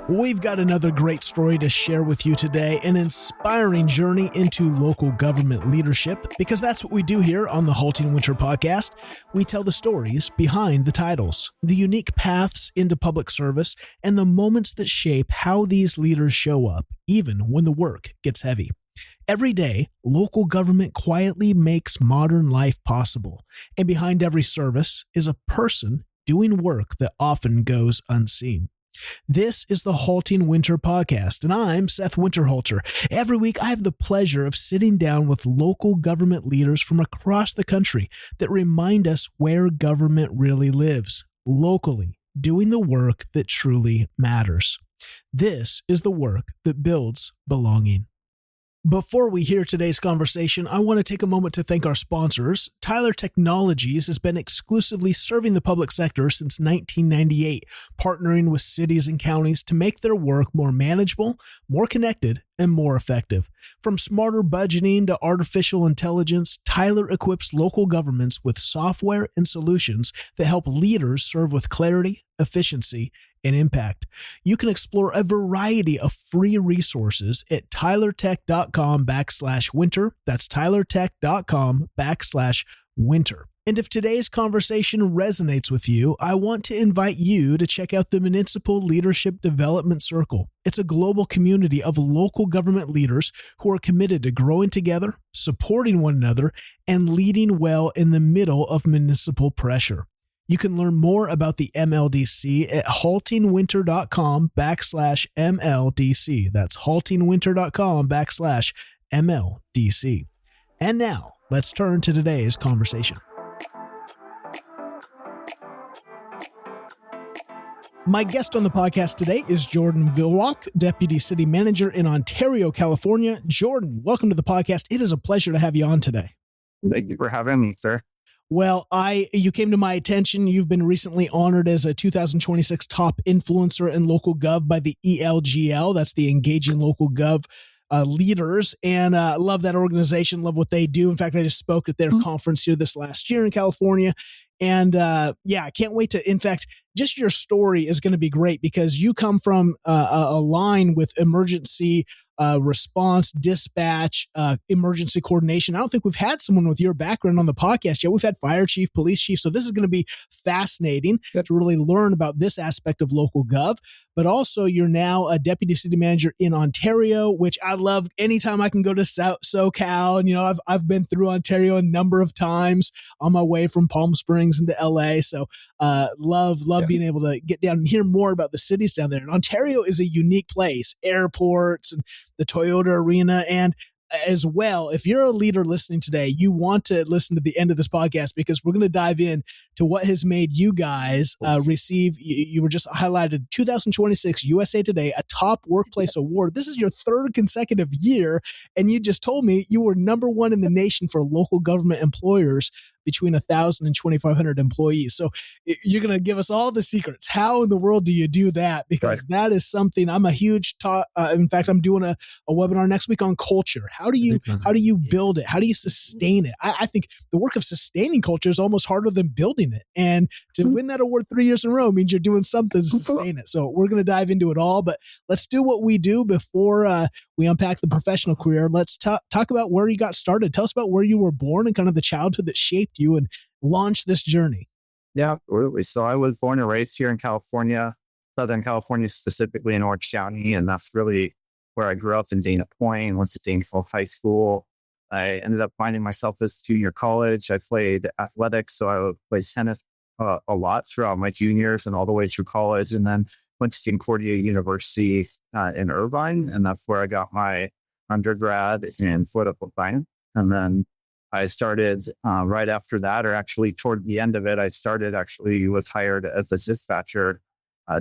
We've got another great story to share with you today, an inspiring journey into local government leadership, because that's what we do here on the Halting Winter Podcast. We tell the stories behind the titles, the unique paths into public service, and the moments that shape how these leaders show up, even when the work gets heavy. Every day, local government quietly makes modern life possible, and behind every service is a person doing work that often goes unseen. This is the Halting Winter Podcast, and I'm Seth Winterhalter. Every week, I have the pleasure of sitting down with local government leaders from across the country that remind us where government really lives, locally, doing the work that truly matters. This is the work that builds belonging. Before we hear today's conversation, I want to take a moment to thank our sponsors. Tyler Technologies has been exclusively serving the public sector since 1998, partnering with cities and counties to make their work more manageable, more connected, and more effective. From smarter budgeting to artificial intelligence, Tyler equips local governments with software and solutions that help leaders serve with clarity, efficiency, and impact. You can explore a variety of free resources at tylertech.com/winter. That's tylertech.com/winter. And if today's conversation resonates with you, I want to invite you to check out the Municipal Leadership Development Circle. It's a global community of local government leaders who are committed to growing together, supporting one another, and leading well in the middle of municipal pressure. You can learn more about the MLDC at haltingwinter.com/MLDC. That's haltingwinter.com/MLDC. And now, let's turn to today's conversation. My guest on the podcast today is Jordan Villwock, Deputy City Manager in Ontario, California. Jordan, welcome to the podcast. It is a pleasure to have you on today. Thank you for having me, sir. Well, you came to my attention. You've been recently honored as a 2026 top influencer in local gov by the ELGL. That's the Engaging Local Gov leaders. And I love that organization, love what they do. In fact, I just spoke at their conference here this last year in California. And I can't wait to, in fact, just your story is going to be great because you come from a line with emergency response, dispatch, emergency coordination. I don't think we've had someone with your background on the podcast yet. We've had fire chief, police chief. So this is going to be fascinating to really learn about this aspect of local gov. But also you're now a deputy city manager in Ontario, which I love anytime I can go to SoCal. And, I've been through Ontario a number of times on my way from Palm Springs into LA. So love being able to get down and hear more about the cities down there. And Ontario is a unique place, airports and the Toyota Arena. And as well, if you're a leader listening today, you want to listen to the end of this podcast because we're going to dive in to what has made you guys receive, you were just highlighted 2026 USA Today, a top workplace award. This is your third consecutive year. And you just told me you were number one in the nation for local government employers between 1,000 and 2,500 employees. So you're going to give us all the secrets. How in the world do you do that? Because that is something I'm a huge in fact, I'm doing a webinar next week on culture. How do you build it? How do you sustain it? I think the work of sustaining culture is almost harder than building it. And to win that award 3 years in a row means you're doing something to sustain it. So we're going to dive into it all, but let's do what we do before we unpack the professional career. Let's talk about where you got started. Tell us about where you were born and kind of the childhood that shaped you and launched this journey. Yeah, absolutely. So I was born and raised here in California, Southern California, specifically in Orange County. And that's really where I grew up in Dana Point, went to Dana High School. I ended up finding myself at junior college. I played athletics, so I played tennis a lot throughout my juniors and all the way through college. And then went to Concordia University in Irvine. And that's where I got my undergrad in political science. And then I started right after that, or actually toward the end of it, was hired as a dispatcher,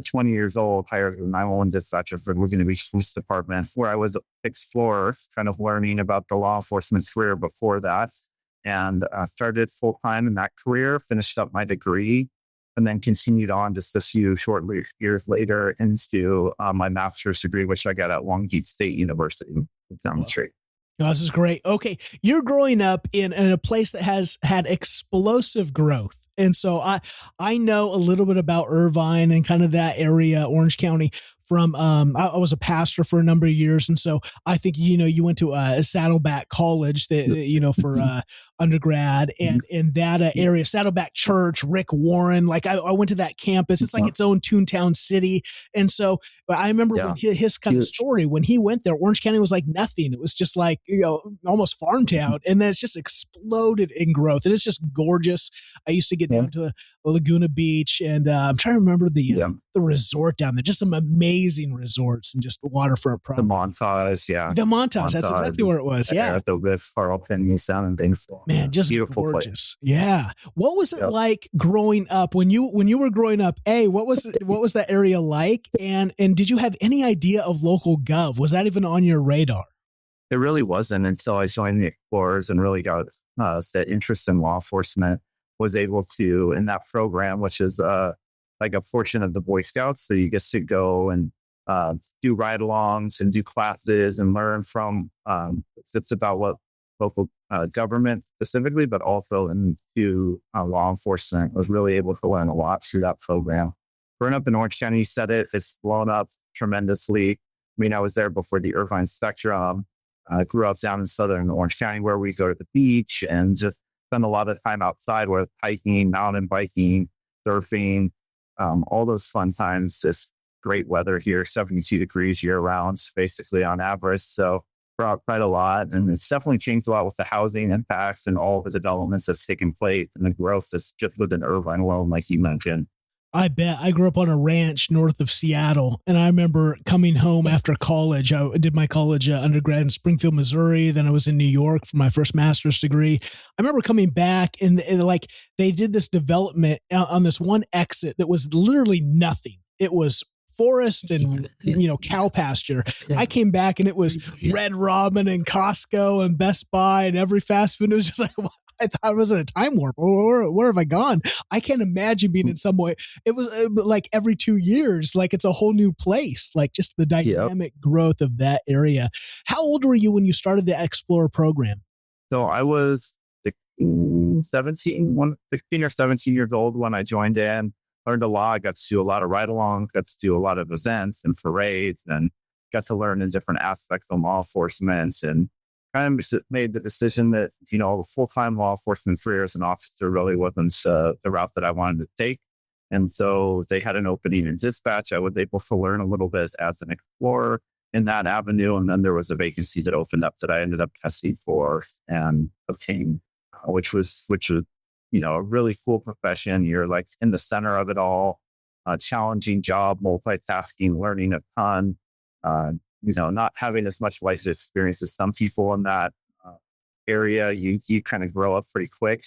20 years old, hired as a 911 dispatcher for Laguna Beach Police Department, where I was a sixth floor, kind of learning about the law enforcement career before that. And started full-time in that career, finished up my degree, and then continued on just a few short years later into my master's degree, which I got at Long Beach State University down the street. Oh, this is great. Okay. You're growing up in a place that has had explosive growth. And so I know a little bit about Irvine and kind of that area, Orange County, from I was a pastor for a number of years, and so I think you went to a Saddleback College that for undergrad, and in that area, Saddleback Church, Rick Warren. Like I went to that campus. It's like its own Toontown city, and so but I remember when his kind of story when he went there, Orange County was like nothing. It was just like almost farm town, and then it's just exploded in growth, and it's just gorgeous. I used to get down to Laguna Beach, and I'm trying to remember the resort down there. Just some amazing resorts and just waterfront property. The Montage, The Montage. That's exactly where it was. Yeah. At the Riff, Carlton, New Sound, and Dana. Man, just beautiful gorgeous. Place. Yeah. What was it like growing up when you were growing up? What was that area like? And did you have any idea of local gov? Was that even on your radar? It really wasn't until I joined the Explorers and really got that interest in law enforcement. Was able to, in that program, which is like a portion of the Boy Scouts, so you get to go and do ride-alongs and do classes and learn from. It's about what local government specifically, but also into law enforcement. I was really able to learn a lot through that program. Growing up in Orange County, you said it's blown up tremendously. I mean, I was there before the Irvine Spectrum. I grew up down in southern Orange County where we go to the beach and just spend a lot of time outside with hiking, mountain biking, surfing, all those fun times. It's great weather here, 72 degrees year round, basically on average. So brought quite a lot. And it's definitely changed a lot with the housing impacts and all the developments that's taken place and the growth that's just within Irvine alone, like you mentioned. I bet. I grew up on a ranch north of Seattle, and I remember coming home after college. I did my college undergrad in Springfield, Missouri. Then I was in New York for my first master's degree. I remember coming back, and like they did this development on this one exit that was literally nothing. It was forest and cow pasture. I came back and it was Red Robin and Costco and Best Buy and every fast food. It was just like, I thought I was in a time warp. Where have I gone? I can't imagine being in some way. It was like every 2 years, like it's a whole new place, like just the dynamic growth of that area. How old were you when you started the Explorer program? So I was 16 or 17 years old when I joined in. Learned a lot. Got to do a lot of ride-alongs, got to do a lot of events and parades, and got to learn in different aspects of law enforcement, and kind of made the decision that, full-time law enforcement career as an officer really wasn't the route that I wanted to take. And so they had an opening in dispatch. I was able to learn a little bit as an explorer in that avenue. And then there was a vacancy that opened up that I ended up testing for and obtained, which was a really cool profession. You're like in the center of it all, challenging job, multitasking, learning a ton, not having as much life experience as some people in that area. You kind of grow up pretty quick.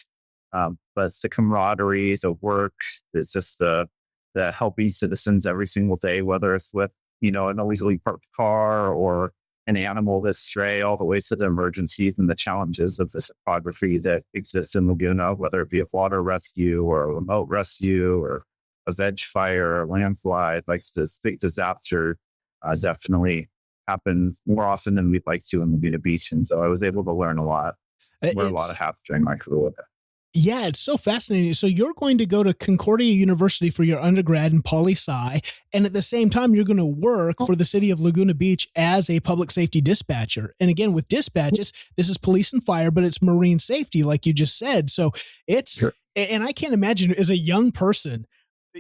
But it's the camaraderie, the work, it's just the helping citizens every single day, whether it's with, an illegally parked car or an animal that's stray, all the way to the emergencies and the challenges of the topography that exists in Laguna, whether it be a water rescue or a remote rescue or a veg fire or landslide. Like the state disaster definitely happen more often than we'd like to in Laguna Beach. And so I was able to learn a lot, wear a lot of hats during my career. Yeah, it's so fascinating. So you're going to go to Concordia University for your undergrad in poli-sci, and at the same time, you're going to work for the city of Laguna Beach as a public safety dispatcher. And again, with dispatches, this is police and fire, but it's marine safety, like you just said. So it's, and I can't imagine as a young person,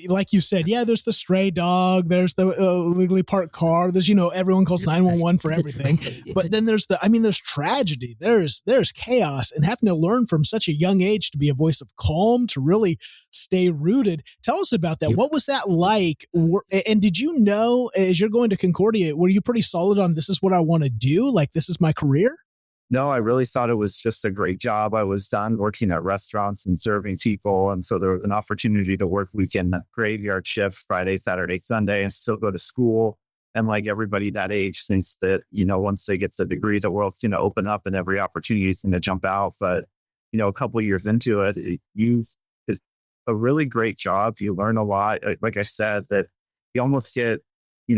like you said, there's the stray dog, there's the illegally parked car, there's, everyone calls 911 for everything. But then there's there's tragedy, there's chaos, and having to learn from such a young age to be a voice of calm, to really stay rooted. Tell us about that. What was that like? And did you know, as you're going to Concordia, were you pretty solid on this is what I want to do? Like, this is my career? No, I really thought it was just a great job. I was done working at restaurants and serving people. And so there was an opportunity to work weekend graveyard shift, Friday, Saturday, Sunday, and still go to school. And like everybody that age thinks that, once they get the degree, the world's going to open up and every opportunity is going to jump out. But, a couple of years into it, it's a really great job. You learn a lot. Like I said, that you almost get,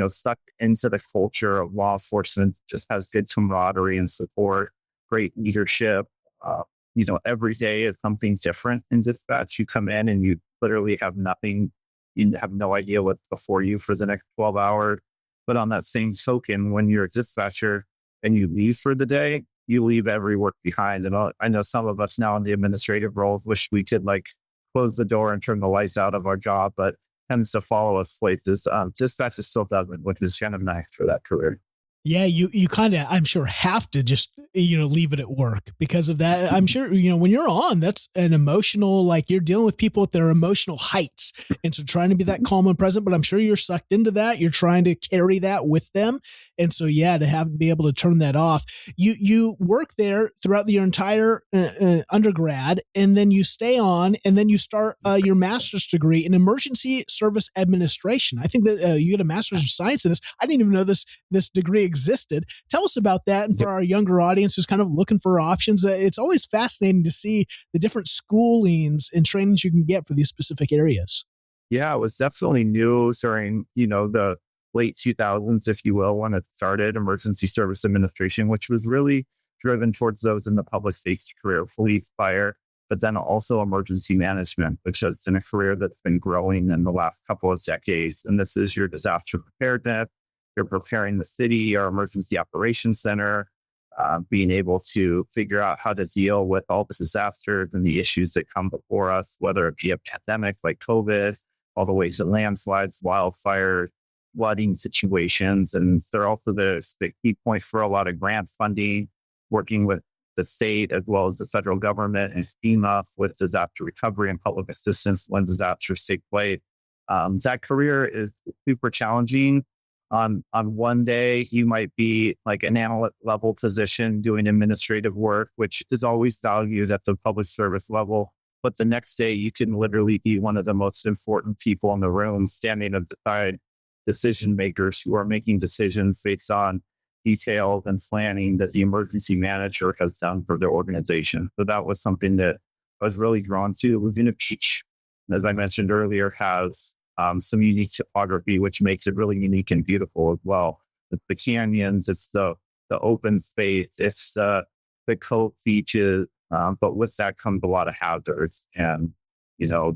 stuck into the culture of law enforcement, just has good camaraderie and support. Great leadership, every day is something different in dispatch. You come in and you literally have nothing. You have no idea what's before you for the next 12 hours. But on that same token, when you're a dispatcher and you leave for the day, you leave every work behind. And I know some of us now in the administrative roles wish we could close the door and turn the lights out of our job, but tends to follow us places. Dispatch still doesn't, which is kind of nice for that career. Yeah, you kind of, I'm sure, have to just, leave it at work because of that. I'm sure, when you're on, that's an emotional, you're dealing with people at their emotional heights. And so trying to be that calm and present, but I'm sure you're sucked into that. You're trying to carry that with them. And so, yeah, to be able to turn that off. You work there throughout your entire undergrad, and then you stay on, and then you start your master's degree in emergency service administration. I think that you get a master's of science in this. I didn't even know this degree existed. Tell us about that. And for our younger audience who's kind of looking for options, it's always fascinating to see the different schoolings and trainings you can get for these specific areas. Yeah, it was definitely new during, the late 2000s, if you will, when it started, emergency service administration, which was really driven towards those in the public safety career, police, fire, but then also emergency management, which has been a career that's been growing in the last couple of decades. And this is your disaster preparedness. You're preparing the city, our emergency operations center, being able to figure out how to deal with all the disasters and the issues that come before us, whether it be a pandemic like COVID, all the ways to landslides, wildfires, flooding situations. And they're also the key point for a lot of grant funding, working with the state as well as the federal government and FEMA with disaster recovery and public assistance when disasters take place. That career is super challenging. On one day, you might be an analyst level position doing administrative work, which is always valued at the public service level. But the next day, you can literally be one of the most important people in the room, standing beside decision makers who are making decisions based on details and planning that the emergency manager has done for their organization. So that was something that I was really drawn to. Laguna Beach, as I mentioned earlier, has some unique topography, which makes it really unique and beautiful as well. It's the canyons, it's the open space, it's the coast beaches, but with that comes a lot of hazards. And, in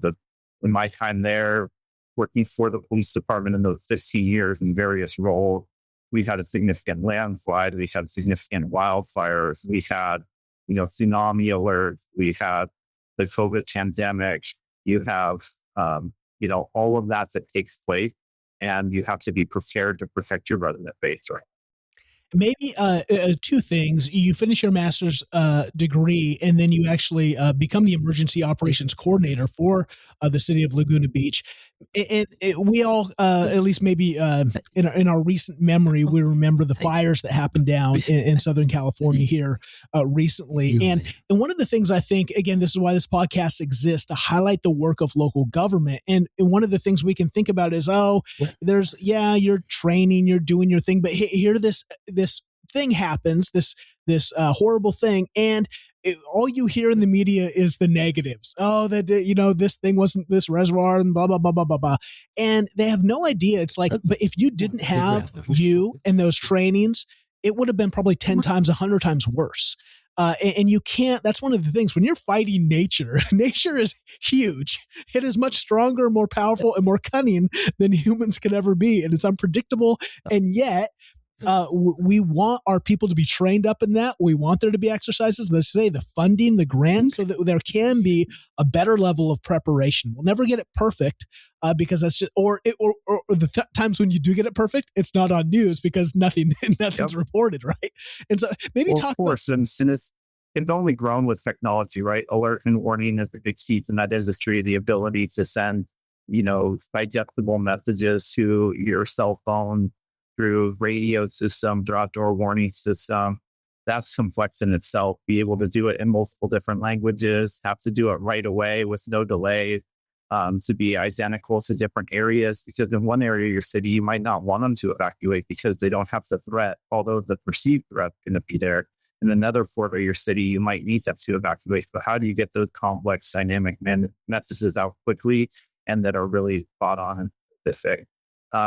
my time there, working for the police department in those 15 years in various roles, we've had a significant landslide, we've had significant wildfires, we've had, tsunami alerts, we've had the COVID pandemic, you have, all of that takes place, and you have to be prepared to protect your resident base. Right? Maybe two things. You finish your master's degree, and then you actually become the emergency operations coordinator for the city of Laguna Beach. And we all, at least maybe in our recent memory, we remember the fires that happened down in Southern California here recently. And one of the things I think, again, this is why this podcast exists, to highlight the work of local government. And one of the things we can think about is, you're training, you're doing your thing, but here this thing happens, this horrible thing, and all you hear in the media is the negatives. Oh, that this thing wasn't this reservoir and blah blah blah blah blah blah, and they have no idea. It's but if you didn't have you and those trainings, it would have been probably 10 times, 100 times worse. And you can't, that's one of the things when you're fighting nature is huge. It is much stronger, more powerful, and more cunning than humans can ever be. And it's unpredictable. And yet, we want our people to be trained up in that. We want there to be exercises, let's say the funding, the grants, so that there can be a better level of preparation. We'll never get it perfect because that's just, or the times when you do get it perfect, it's not on news because nothing's reported, right? And so maybe talk. Of course, and it's only grown with technology, right? Alert and warning is the big key in that industry. The ability to send, digestible messages to your cell phone through radio system, through outdoor warning system. That's complex in itself. Be able to do it in multiple different languages, have to do it right away with no delay, to be identical to different areas. Because in one area of your city, you might not want them to evacuate because they don't have the threat, although the perceived threat is going to be there. In another part of your city, you might need them to evacuate. But how do you get those complex, dynamic messages out quickly and that are really spot on and specific?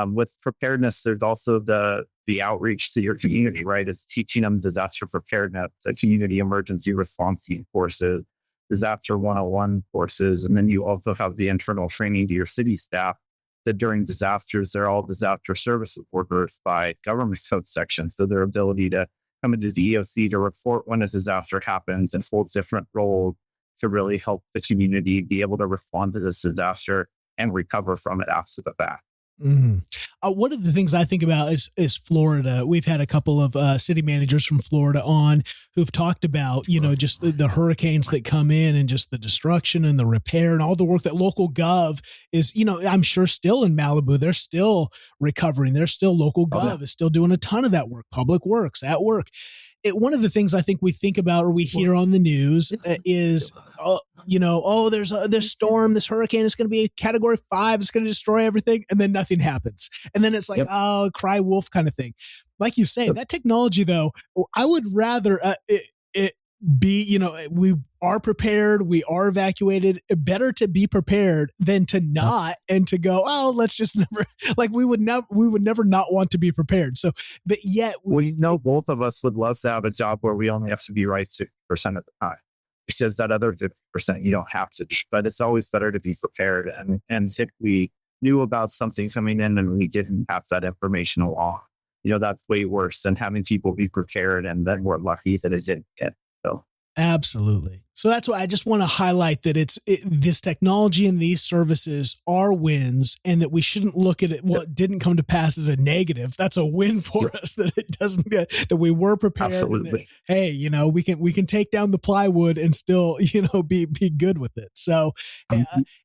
with preparedness, there's also the outreach to your community, right? It's teaching them disaster preparedness, the community emergency response team courses, disaster 101 courses. And then you also have the internal training to your city staff that during disasters, they're all disaster service workers by government code section. So their ability to come into the EOC to report when a disaster happens and hold different roles to really help the community be able to respond to this disaster and recover from it after the fact. Mm-hmm. One of the things I think about is Florida. We've had a couple of city managers from Florida on who've talked about, just the hurricanes that come in and just the destruction and the repair and all the work that local gov is, I'm sure still in Malibu, they're still recovering. They're still local gov is still doing a ton of that work. Public Works at work. One of the things I think we think about or we hear on the news is, there's this storm, this hurricane is going to be a category 5. It's going to destroy everything. And then nothing happens. And then it's like, cry wolf kind of thing. Like you say, that technology, though, I would rather it be, we are prepared, we are evacuated. Better to be prepared than to not and to go, let's just never, like we would never not want to be prepared. So, but yet both of us would love to have a job where we only have to be right 6% of the time. Because that other 50% you don't have to, but it's always better to be prepared. And if we knew about something coming in and we didn't have that information along, that's way worse than having people be prepared and then we're lucky that it didn't get. So absolutely. So that's why I just want to highlight that this technology and these services are wins, and that we shouldn't look at it. Well, it didn't come to pass as a negative. That's a win for us that it doesn't get, that we were prepared. Absolutely. That, hey, we can take down the plywood and still, be good with it. So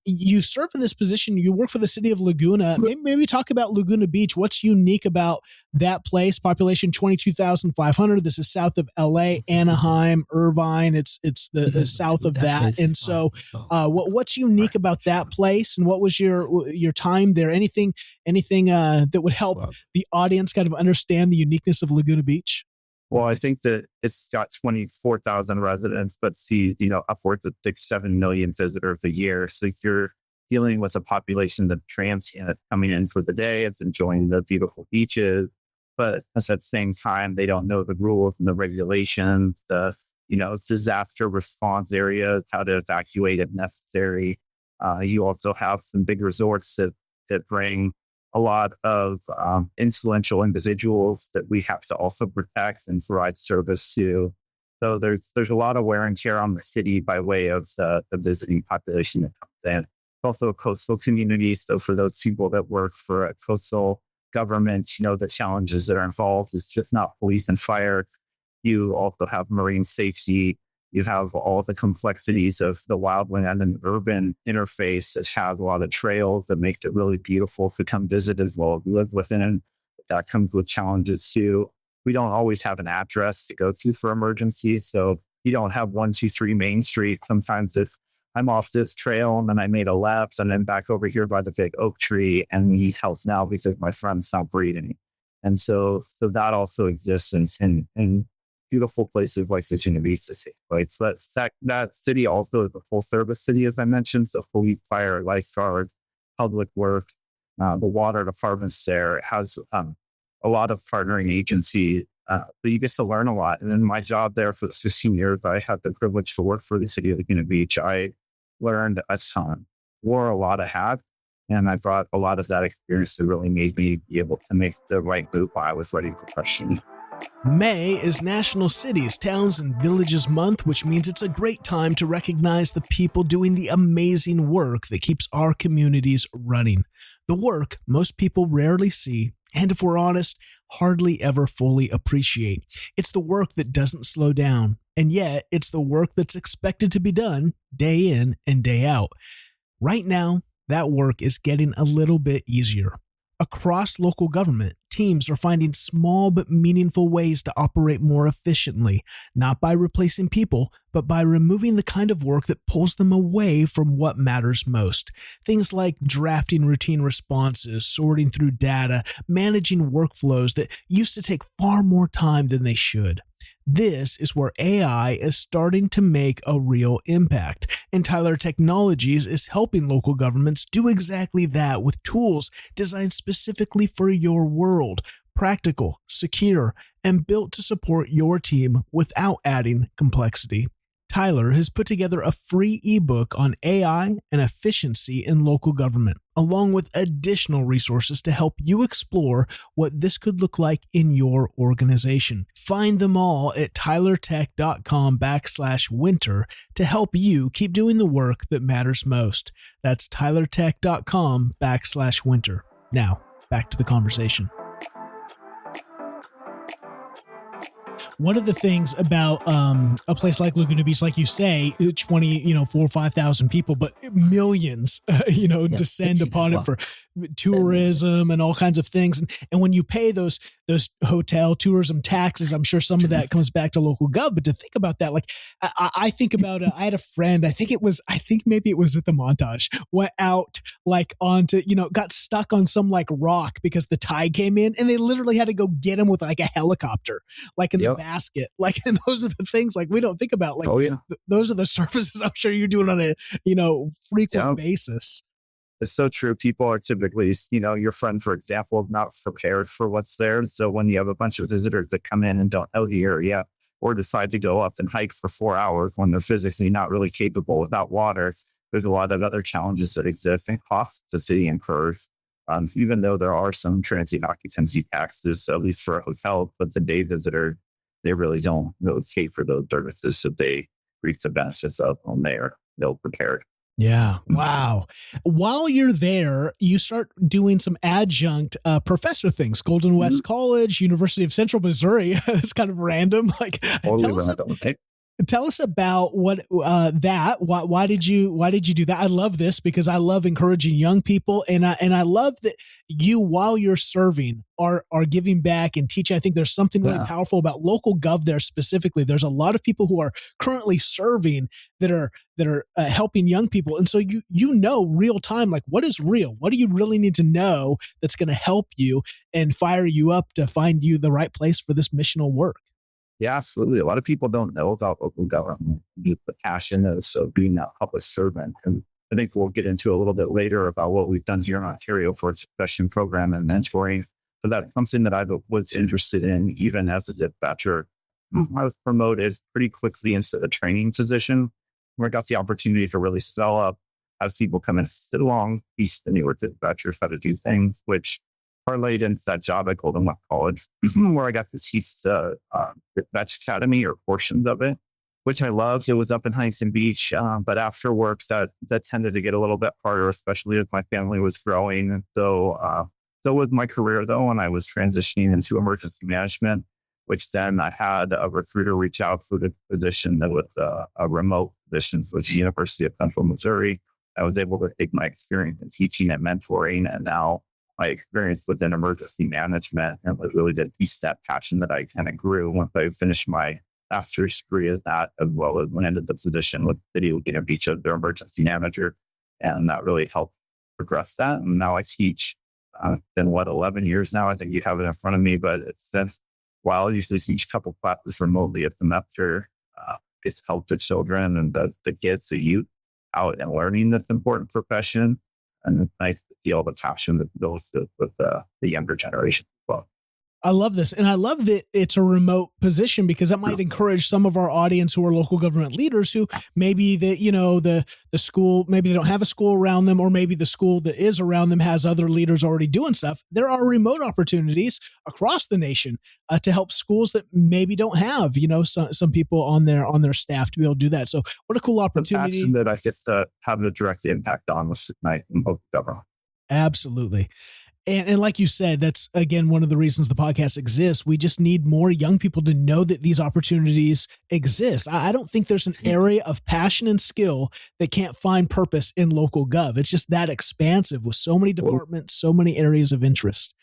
you serve in this position. You work for the city of Laguna. Maybe talk about Laguna Beach. What's unique about that place? Population 22,500. This is south of LA, Anaheim, Irvine. It's the south of that. And so what's unique about that place, and what was your time there? Anything that would help the audience kind of understand the uniqueness of Laguna Beach? Well, I think that it's got 24,000 residents, but see, upwards of 6-7 million visitors a year. So if you're dealing with a population that's transient coming in for the day, it's enjoying the beautiful beaches, but at the same time, they don't know the rules and the regulations, disaster response areas, how to evacuate if necessary. You also have some big resorts that bring a lot of influential individuals that we have to also protect and provide service to. So there's a lot of wear and tear on the city by way of the visiting population that comes in. Also a coastal community. So for those people that work for a coastal government, the challenges that are involved is just not police and fire. You also have marine safety. You have all the complexities of the wildland and urban interface that has a lot of trails that make it really beautiful to come visit as well as live within. That comes with challenges too. We don't always have an address to go to for emergencies. So you don't have 123 Main Street. Sometimes if I'm off this trail and then I made a left and then back over here by the big oak tree and need help now because my friend's not breathing. And so that also exists in beautiful places like Laguna Beach to take place. But that city also is a full service city, as I mentioned. So police, fire, lifeguard, public work, the water departments there. It has a lot of partnering agencies. So you get to learn a lot. And then my job there for 15 years, I had the privilege to work for the city of Laguna Beach. I learned a ton, wore a lot of hats, and I brought a lot of that experience that really made me be able to make the right move while I was ready for question. May is National Cities, Towns, and Villages Month, which means it's a great time to recognize the people doing the amazing work that keeps our communities running. The work most people rarely see, and if we're honest, hardly ever fully appreciate. It's the work that doesn't slow down, and yet it's the work that's expected to be done day in and day out. Right now, that work is getting a little bit easier. Across local government, teams are finding small but meaningful ways to operate more efficiently, not by replacing people, but by removing the kind of work that pulls them away from what matters most. Things like drafting routine responses, sorting through data, managing workflows that used to take far more time than they should. This is where AI is starting to make a real impact, and Tyler Technologies is helping local governments do exactly that with tools designed specifically for your world, practical, secure, and built to support your team without adding complexity. Tyler has put together a free ebook on AI and efficiency in local government, along with additional resources to help you explore what this could look like in your organization. Find them all at tylertech.com/winter to help you keep doing the work that matters most. That's tylertech.com/winter. Now, back to the conversation. One of the things about a place like Laguna Beach, like you say, 4,000 or 5,000 people, but millions, descend upon it for tourism and all kinds of things. And when you pay those hotel tourism taxes, I'm sure some of that comes back to local gov. But to think about that, like I think about, I had a friend, I think maybe it was at the Montage, went out like onto, got stuck on some like rock because the tide came in, and they literally had to go get him with like a helicopter, like in the basket. Like, and those are the things like we don't think about. Like, those are the services I'm sure you're doing on a, frequent basis. It's so true. People are typically, your friend, for example, not prepared for what's there. So when you have a bunch of visitors that come in and don't know the area, or decide to go up and hike for 4 hours when they're physically not really capable without water, there's a lot of other challenges that exist and costs the city incurs. Even though there are some transient occupancy taxes, at least for a hotel, but the day visitor, they really don't pay for those services, so they reap the benefits of when they're ill prepared. Yeah. Wow. While you're there, you start doing some adjunct professor things. Golden West College, University of Central Missouri. It's kind of random. Like, tell us about what that. Why did you do that? I love this because I love encouraging young people, and I love that you, while you're serving, are giving back and teaching. I think there's something really powerful about local gov there specifically. There's a lot of people who are currently serving that are helping young people, and so you real time, like, what is real? What do you really need to know that's going to help you and fire you up to find you the right place for this missional work? Yeah, absolutely. A lot of people don't know about local government, the passion of being a public servant. And I think we'll get into a little bit later about what we've done here in Ontario for a succession program and mentoring. But that's something that I was interested in even as a dispatcher. I was promoted pretty quickly into a training position where I got the opportunity to really sell up, have people come and sit along, teach the newer dispatchers how to do things, which parlayed into that job at Golden West College, where I got to teach the Dispatch Academy, or portions of it, which I loved. It was up in Huntington Beach, but after work, that tended to get a little bit harder, especially as my family was growing. And so was my career, though, and I was transitioning into emergency management, which then I had a recruiter reach out for the position that was a remote position for the University of Central Missouri. I was able to take my experience in teaching and mentoring, and now my experience within emergency management, and was really to teach that passion that I kind of grew once I finished my master's degree at that, as well as when I ended the position with the city of Laguna Beach as their emergency manager. And that really helped progress that. And now I teach, been 11 years now? I think you have it in front of me, but it's since while I usually teach a couple classes remotely at the semester. It's helped the children and the kids, the youth out and learning this important profession. And it's nice to feel the passion that goes with the younger generation as well. I love this. And I love that it's a remote position, because that might encourage some of our audience who are local government leaders who maybe the school, maybe they don't have a school around them, or maybe the school that is around them has other leaders already doing stuff. There are remote opportunities across the nation to help schools that maybe don't have, some people on their staff to be able to do that. So what a cool opportunity. The passion that I get to have a direct impact on was my local government. Absolutely. And like you said, that's, again, one of the reasons the podcast exists. We just need more young people to know that these opportunities exist. I don't think there's an area of passion and skill that can't find purpose in local gov. It's just that expansive with so many departments, so many areas of interest.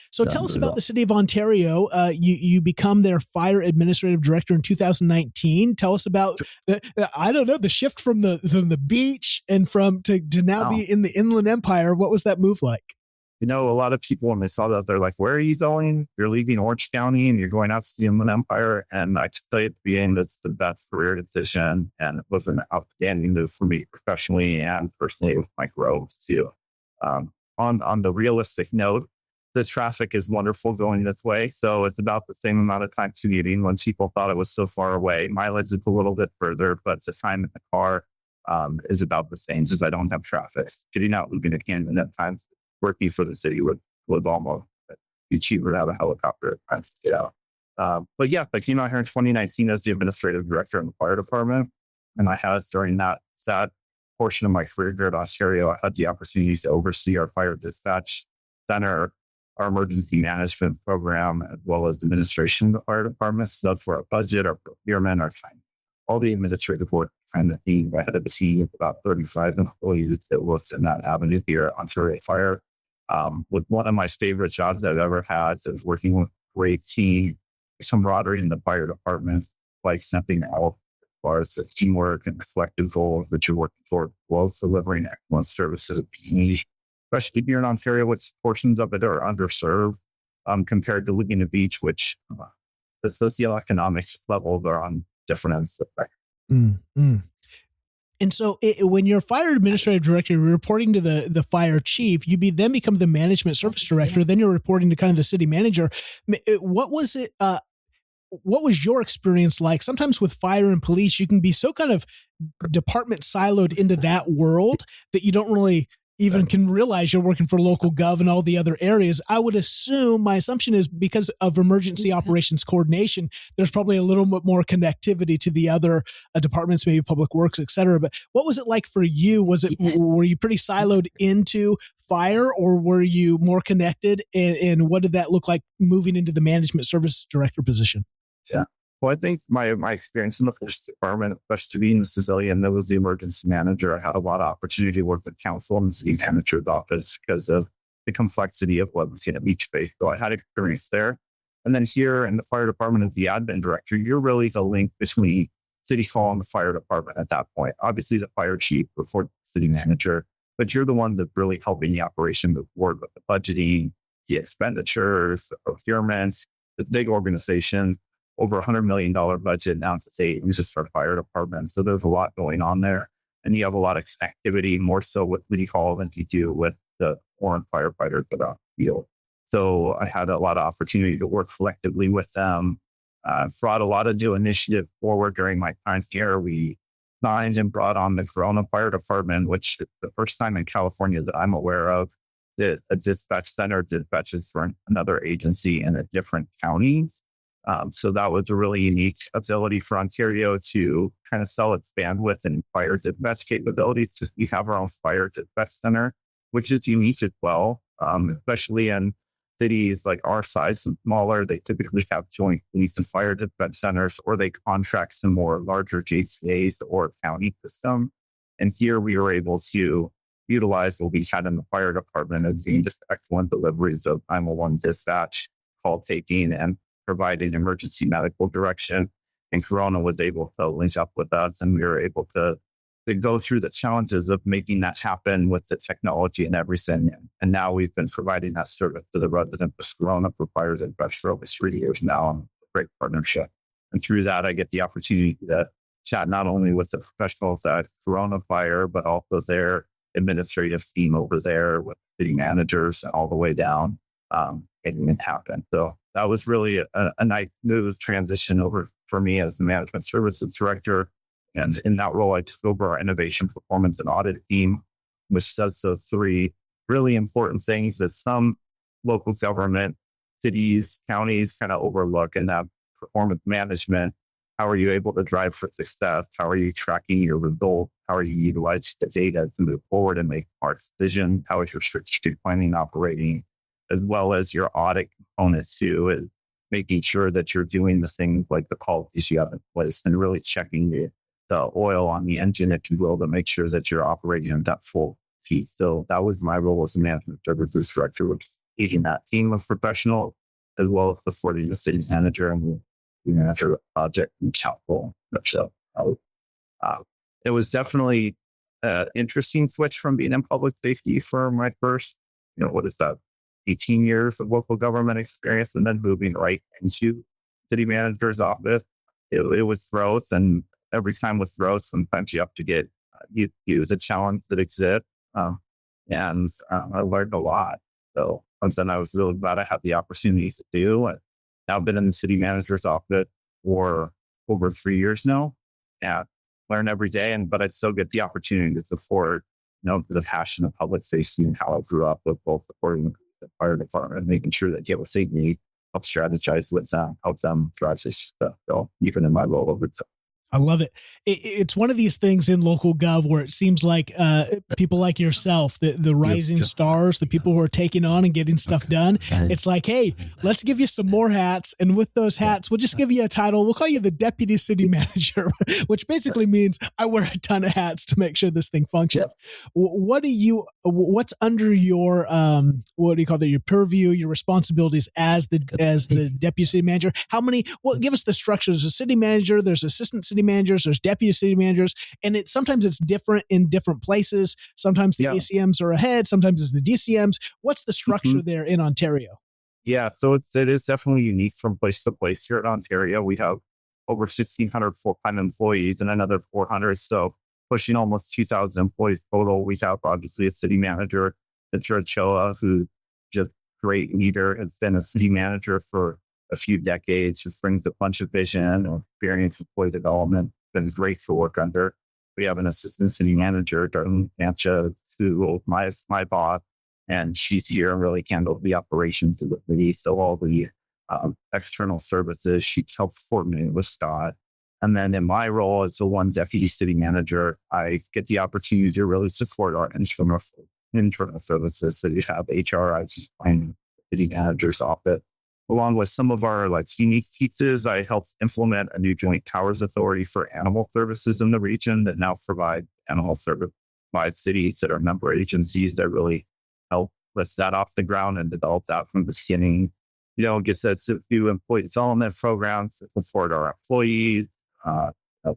So tell us about the city of Ontario. You become their fire administrative director in 2019. Tell us about the shift from the beach and to now be in the Inland Empire. What was that move like? a lot of people, when they saw that, they're like, where are you going? You're leaving Orange County and you're going out to the Inland Empire. And I tell you at the beginning, that's the best career decision. And it was an outstanding move for me professionally and personally with my growth too. On the realistic note, the traffic is wonderful going this way. So it's about the same amount of time commuting when people thought it was so far away. Mileage is a little bit further, but the time in the car is about the same since I don't have traffic. Getting out Laguna Canyon at times, working for the city would almost be cheaper to have a helicopter at times to get out. But yeah, I came out here in 2019 as the administrative director in the fire department. And I had, during that portion of my career here at Ontario, I had the opportunity to oversee our fire dispatch center, our emergency management program, as well as the administration of the fire department. So that's where our budget, our procurement, our time, all the administrative work kind of thing. I had a team of about 35 employees that worked in that avenue here at Ontario Fire. With one of my favorite jobs I've ever had is working with a great team, camaraderie in the fire department, like something else as far as the teamwork and collective goals that you're working toward, while delivering excellent services to the community, especially here in Ontario, which portions of it are underserved compared to Laguna Beach, which the socioeconomic levels are on different ends of the spectrum. Mm-hmm. And so when you're fire administrative director, you're reporting to the fire chief, you then become the management service director, then you're reporting to kind of the city manager. What was it? What was your experience like? Sometimes with fire and police, you can be so kind of department siloed into that world that you don't really even can realize you're working for local gov and all the other areas. I would assume, my assumption is because of emergency operations coordination, there's probably a little bit more connectivity to the other departments, maybe public works, et cetera. But what was it like for you? Were you pretty siloed into fire, or were you more connected? And what did that look like moving into the management service director position? Yeah. Well, I think my experience in the police department, especially being the civilian, that was the emergency manager. I had a lot of opportunity to work with council and the city manager's office because of the complexity of what was in each phase. So I had experience there. And then here in the fire department as the admin director, you're really the link between city hall and the fire department at that point. Obviously, the fire chief before the city manager, but you're the one that's really helping the operation move forward with the budgeting, the expenditures, the procurement, the big organization. Over $100 million budget now to say just our fire department. So there's a lot going on there. And you have a lot of activity, more so with City Hall than you do with the foreign firefighters that are on the field. So I had a lot of opportunity to work collectively with them. Brought a lot of new initiative forward during my time here. We signed and brought on the Corona Fire Department, which is the first time in California that I'm aware of that a dispatch center dispatches for another agency in a different county. So that was a really unique ability for Ontario to kind of sell its bandwidth and fire dispatch capabilities. So we have our own fire dispatch center, which is unique as well, especially in cities like our size and smaller. They typically have joint police and fire dispatch centers, or they contract some more larger JCAs or county system. And here we were able to utilize what we had in the fire department as the just excellent deliveries of 911 dispatch, call taking, and providing emergency medical direction. And Corona was able to link up with us, and we were able to go through the challenges of making that happen with the technology and everything. And now we've been providing that service to the residents of Corona for fires and for over 3 years now. Great partnership. And through that, I get the opportunity to chat not only with the professionals at Corona Fire, but also their administrative team over there with city managers and all the way down, getting it happen. So that was really a nice smooth transition over for me as the management services director. And in that role, I took over our innovation, performance, and audit team, which does those three really important things that some local government, cities, counties kind of overlook in that performance management. How are you able to drive for success? How are you tracking your results? How are you utilizing the data to move forward and make smart decisions? How is your strategic planning operating? As well as your audit component too, is making sure that you're doing the things like the qualities you have in place and really checking the oil on the engine, if you will, to make sure that you're operating in that full piece. So that was my role as a management services director, which leading that team of professionals, as well as supporting the city manager and the manager of the project and council. So it was definitely an interesting switch from being in public safety for my first, what is that, 18 years of local government experience and then moving right into city manager's office. It was growth, and every time with growth, sometimes you have to get use a challenge that exists. And I learned a lot. So something I was really glad I had the opportunity to do. And I've been in the city manager's office for over 3 years now, and learn every day. But I still get the opportunity to support, the passion of public safety and how I grew up with both supporting the fire department, making sure that get what they need, help strategize with them, help them drive this stuff. So even in my role over time. I love it. It's one of these things in local gov where it seems like people like yourself, the rising stars, the people who are taking on and getting stuff done. It's like, hey, let's give you some more hats. And with those hats, we'll just give you a title. We'll call you the deputy city manager, which basically means I wear a ton of hats to make sure this thing functions. What's under your, your purview, your responsibilities as the deputy city manager? Give us the structure. There's a city manager, there's assistant city managers, there's deputy city managers, and sometimes it's different in different places. Sometimes the ACMs are ahead, sometimes it's the DCMs. What's the structure there in Ontario? Yeah, so it is definitely unique from place to place. Here in Ontario, we have over 1,600 full-time employees and another 400, so pushing almost 2,000 employees total. We have obviously a city manager, Mr. Ochoa, who's just a great leader, has been a city manager for a few decades, just brings a bunch of vision and experience, employee development. Been great to work under. We have an assistant city manager, Jordan Villwock, who my boss, and she's here and really handles the operations of the city. So all the external services, she helps coordinate with Scott. And then in my role as the one deputy city manager, I get the opportunity to really support our internal services. So you have HR, I find city manager's office. Along with some of our unique pieces, I helped implement a new joint powers authority for animal services in the region that now provide animal service by cities that are member agencies that really help lift that off the ground and develop that from the beginning. Gets us to do employee development programs to support our employees.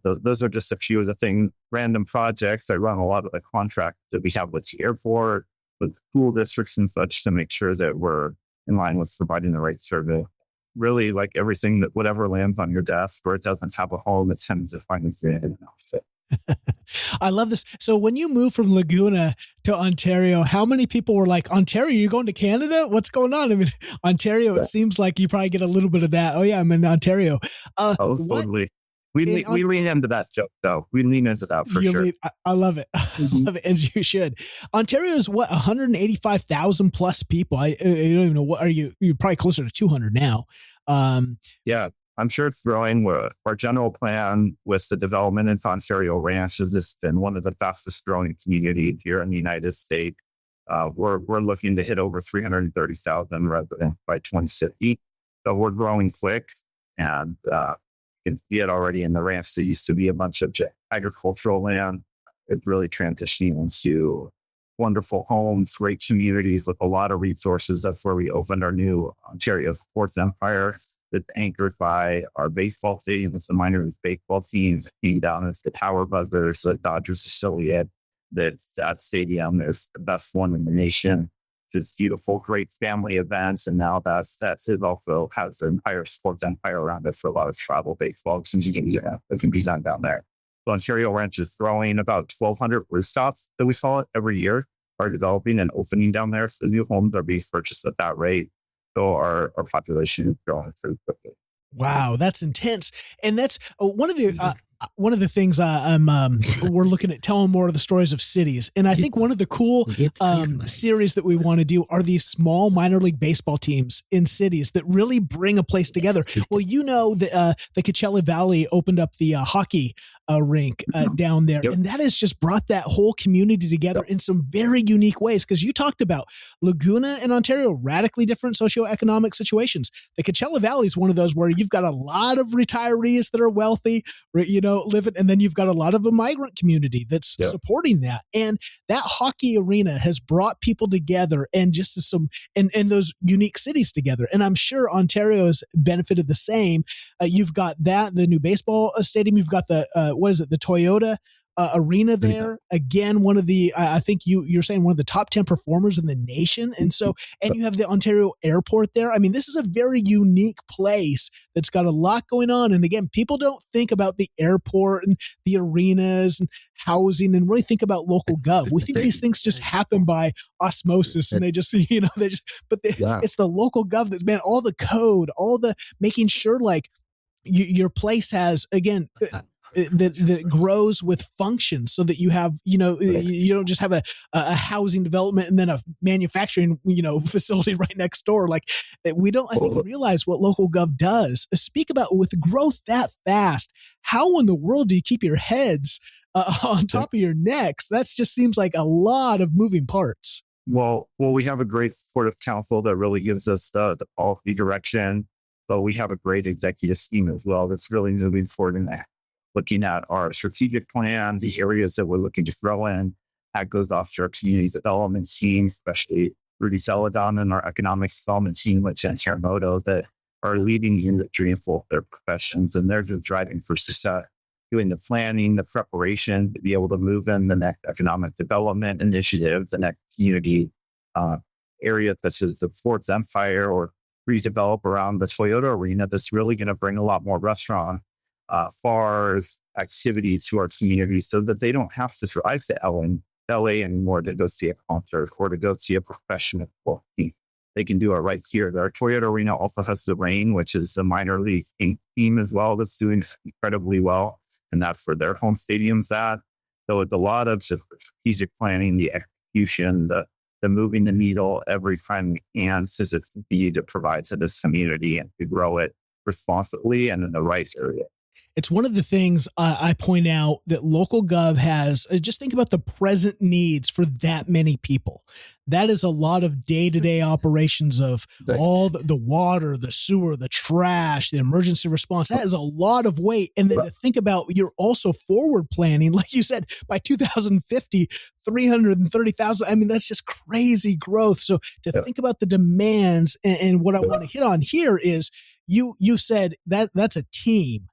Those are just a few of the things, random projects. I run a lot of the contracts that we have with the airport, with school districts and such to make sure that we're in line with providing the right service. Really, like everything that whatever lands on your desk or it doesn't have a home, it tends to find an outfit. I love this. So when you moved from Laguna to Ontario, how many people were like, Ontario, you're going to Canada? What's going on? I mean, Ontario, it seems like you probably get a little bit of that. Oh yeah, I'm in Ontario. Totally. We lean into that joke, though. We lean into that for sure. I love it. I love it, as you should. Ontario is 185,000 plus people. I don't even know. What are you? You're probably closer to 200 now. Yeah, I'm sure it's growing. Our general plan with the development in Ontario Ranch has just been one of the fastest growing communities here in the United States. We're looking to hit over 330,000 residents by 2050. So we're growing quick, and you can see it already in the ranch that used to be a bunch of agricultural land. It's really transitioning into wonderful homes, great communities with a lot of resources. That's where we opened our new Ontario Sports Empire that's anchored by our baseball stadium. It's the minor league baseball teams being down as the Tower Buzzers, the Dodgers affiliate. That stadium is the best one in the nation. Just beautiful, great family events. And now that's it also has an entire sports empire around it for a lot of travel baseball. That can be done down there. So Ontario Ranch is growing about 1,200 rooftops that we saw every year are developing and opening down there. So new homes are being purchased at that rate. So our population is growing pretty quickly. Wow, that's intense. And that's one of the things we're looking at telling more of the stories of cities. And I think one of the cool series that we want to do are these small minor league baseball teams in cities that really bring a place together. Well, the Coachella Valley opened up the hockey rink down there. Yep. And that has just brought that whole community together in some very unique ways. Because you talked about Laguna and Ontario, radically different socioeconomic situations. The Coachella Valley is one of those where you've got a lot of retirees that are wealthy, living, and then you've got a lot of a migrant community that's supporting that. And that hockey arena has brought people together and just and those unique cities together. And I'm sure Ontario has benefited the same. You've got the new baseball stadium. You've got the Toyota arena there. Again, one of the, I think you're saying one of the top 10 performers in the nation. And so, and you have the Ontario airport there. I mean, this is a very unique place that's got a lot going on. And again, people don't think about the airport and the arenas and housing and really think about local gov. We think these things just happen by osmosis and they just, it's the local gov that's, man, all the code, all the making sure like your place has, again, that grows with functions so that you have, you don't just have a housing development and then a manufacturing, facility right next door. Like we don't, I think, realize what local gov does. Speak about with growth that fast. How in the world do you keep your heads on top of your necks? That just seems like a lot of moving parts. Well, we have a great supportive council that really gives us the policy direction, but we have a great executive team as well that's really moving forward in that. Looking at our strategic plan, the areas that we're looking to grow in. That goes off to our community development team, especially Rudy Celadon and our economic development team with Jen Terremoto that are leading the industry in both their professions. And they're just driving for success, doing the planning, the preparation to be able to move in the next economic development initiative, the next community area such as the Forts Empire or redevelop around the Toyota arena that's really going to bring a lot more restaurant bars, activity to our community so that they don't have to drive to LA anymore to go see a concert or to go see a professional football team. They can do it right here. Our Toyota Arena also has the Rain, which is a minor league team as well that's doing incredibly well. And that's where their home stadium's at. So it's a lot of strategic planning, the execution, the moving the needle every time we can to provide to this community and to grow it responsibly and in the right area. It's one of the things I point out that local gov has. Just think about the present needs for that many people. That is a lot of day-to-day operations of all the water, the sewer, the trash, the emergency response. That is a lot of weight. And then to think about, you're also forward planning, like you said, by 2050, 330,000. I mean, that's just crazy growth. So to think about the demands and what I want to hit on here is you said that's a team.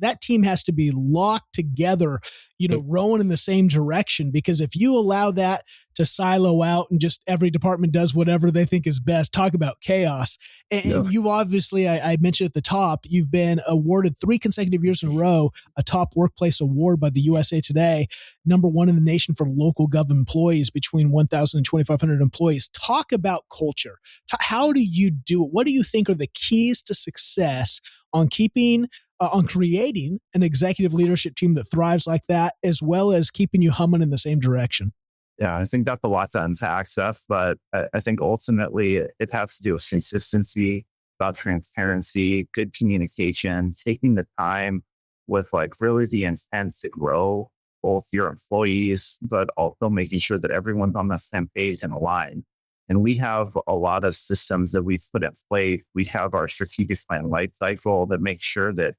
That team has to be locked together, rowing in the same direction, because if you allow that to silo out and just every department does whatever they think is best, talk about chaos. And you've obviously, I mentioned at the top, you've been awarded 3 consecutive years in a row, a top workplace award by the USA Today, #1 in the nation for local gov employees between 1,000 and 2,500 employees. Talk about culture. How do you do it? What do you think are the keys to success on creating an executive leadership team that thrives like that, as well as keeping you humming in the same direction? Yeah, I think that's a lot to unpack, Seth, but I think ultimately it has to do with consistency, about transparency, good communication, taking the time with really the intent to grow both your employees, but also making sure that everyone's on the same page and aligned. And we have a lot of systems that we've put in place. We have our strategic plan life cycle that makes sure that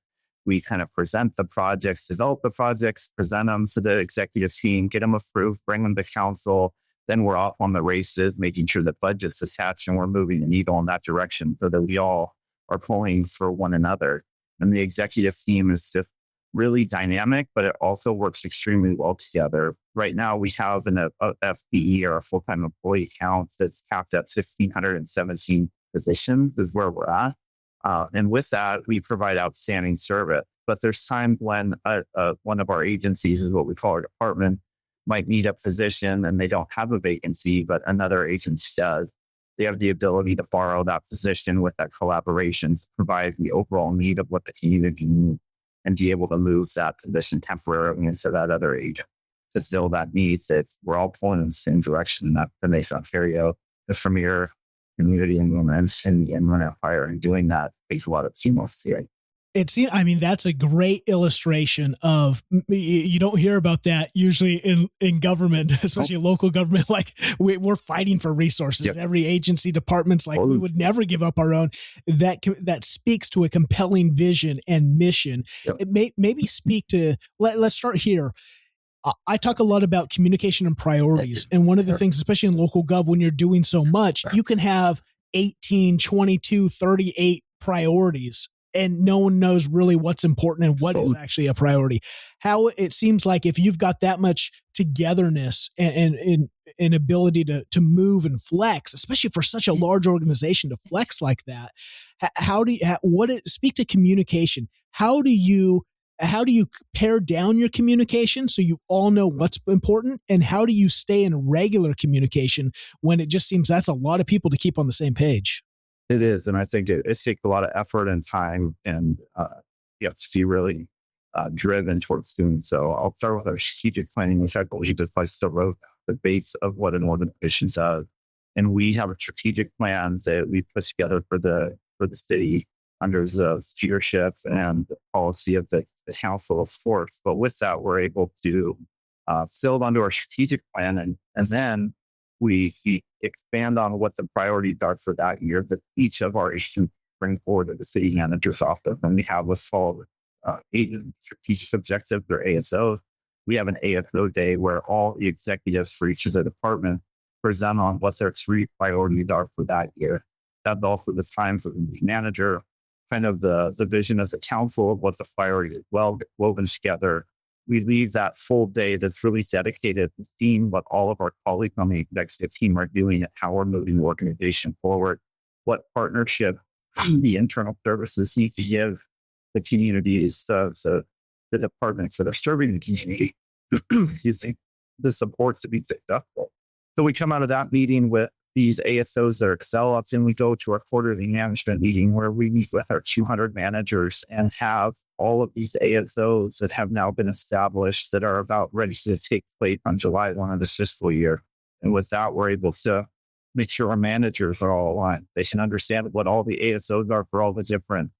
we kind of present the projects, develop the projects, present them to the executive team, get them approved, bring them to council. Then we're off on the races, making sure that budget's attached and we're moving the needle in that direction so that we all are pulling for one another. And the executive team is just really dynamic, but it also works extremely well together. Right now, we have an FTE or a full-time employee count that's capped at 1,517 positions is where we're at. And with that, we provide outstanding service. But there's times when one of our agencies, is what we call our department, might need a position and they don't have a vacancy, but another agency does. They have the ability to borrow that position with that collaboration to provide the overall need of what the community needs and be able to move that position temporarily into that other agent to fill that need. That we're all pulling in the same direction. That makes Ontario the premier community in women's in the Inland Empire, and doing that takes a lot of teamwork. That's a great illustration of, you don't hear about that usually in government, especially local government. Like we're fighting for resources. Yep. Every agency, department's like, we would never give up our own. That speaks to a compelling vision and mission. Yep. It maybe speak to, let's start here. I talk a lot about communication and priorities. And one of the things, especially in local gov, when you're doing so much, you can have 18, 22, 38 priorities and no one knows really what's important and what is actually a priority. How it seems like if you've got that much togetherness and ability to move and flex, especially for such a large organization to flex like that, speak to communication. How do you pare down your communication so you all know what's important? And how do you stay in regular communication when it just seems that's a lot of people to keep on the same page? It is. And I think it takes a lot of effort and time, and you have to be really driven towards doing so. I'll start with our strategic planning, which I believe is like the base of what an organization does. And we have a strategic plan that we put together for the city under the leadership and the policy of the council, of course. But with that, we're able to build onto our strategic plan, and then we expand on what the priorities are for that year that each of our agents bring forward to the city manager's office. And we have what's called agent strategic objectives, or ASOs. We have an ASO day where all the executives for each of the departments present on what their 3 priorities are for that year. That's also the time for the manager, kind of the vision as a council of what the priorities is woven together. We leave that full day that's really dedicated to seeing what all of our colleagues on the executive team are doing and how we're moving the organization forward, what partnership the internal services need to give the communities, the departments that are serving the community, the supports to be successful. So we come out of that meeting with these ASOs that excel us, and we go to our quarterly management meeting where we meet with our 200 managers and have all of these ASOs that have now been established that are about ready to take place on July 1 of this fiscal year. And with that, we're able to make sure our managers are all aligned. They can understand what all the ASOs are for all the different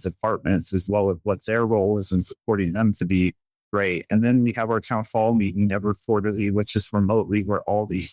departments, as well as what their role is in supporting them to be great. And then we have our town hall meeting every quarterly, which is remotely, where all the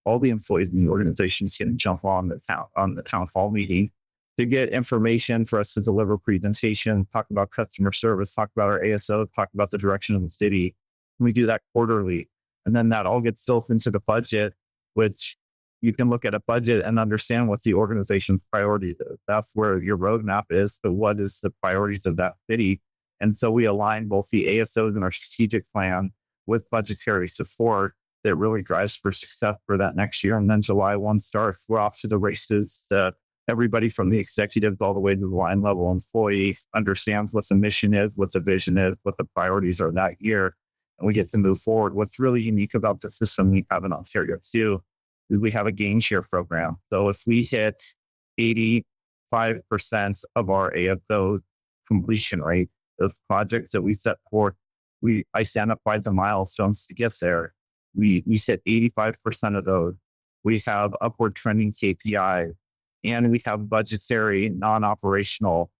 employees in the organization can jump on the town hall meeting to get information for us to deliver presentation, talk about customer service, talk about our ASO, talk about the direction of the city. And we do that quarterly. And then that all gets built into the budget, which you can look at a budget and understand what the organization's priorities is. That's where your roadmap is. So what is the priorities of that city? And so we align both the ASOs and our strategic plan with budgetary support that really drives for success for that next year. And then July 1 starts, we're off to the races. Everybody from the executives all the way to the line level employee understands what the mission is, what the vision is, what the priorities are that year. And we get to move forward. What's really unique about the system we have in Ontario too is we have a gain share program. So if we hit 85% of our ASO completion rate, those projects that we set forth, I stand up by the milestones to get there. We set 85% of those. We have upward trending KPIs, and we have budgetary, non-operational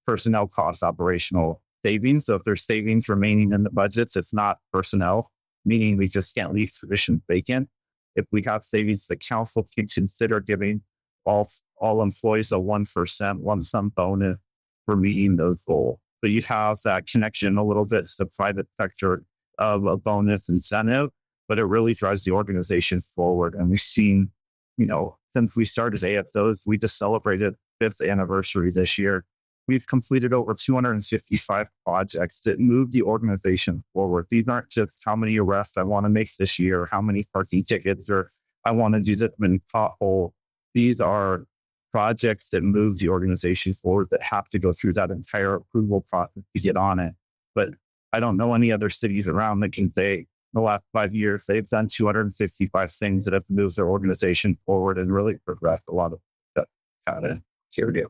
personnel cost operational savings. So if there's savings remaining in the budgets, it's not personnel, meaning we just can't leave positions vacant. If we have savings, the council can consider giving all employees a 1% lump sum bonus for meeting those goals. So you have that connection a little bit to the private sector of a bonus incentive, but it really drives the organization forward. And we've seen, since we started ASOs, we just celebrated 5th anniversary this year. We've completed over 255 projects that move the organization forward. These aren't just how many arrests I want to make this year, how many parking tickets, or I want to do this many potholes. These are projects that move the organization forward that have to go through that entire approval process to get on it. But I don't know any other cities around that can say in the last 5 years, they've done 255 things that have moved their organization forward and really progressed a lot of that kind of area.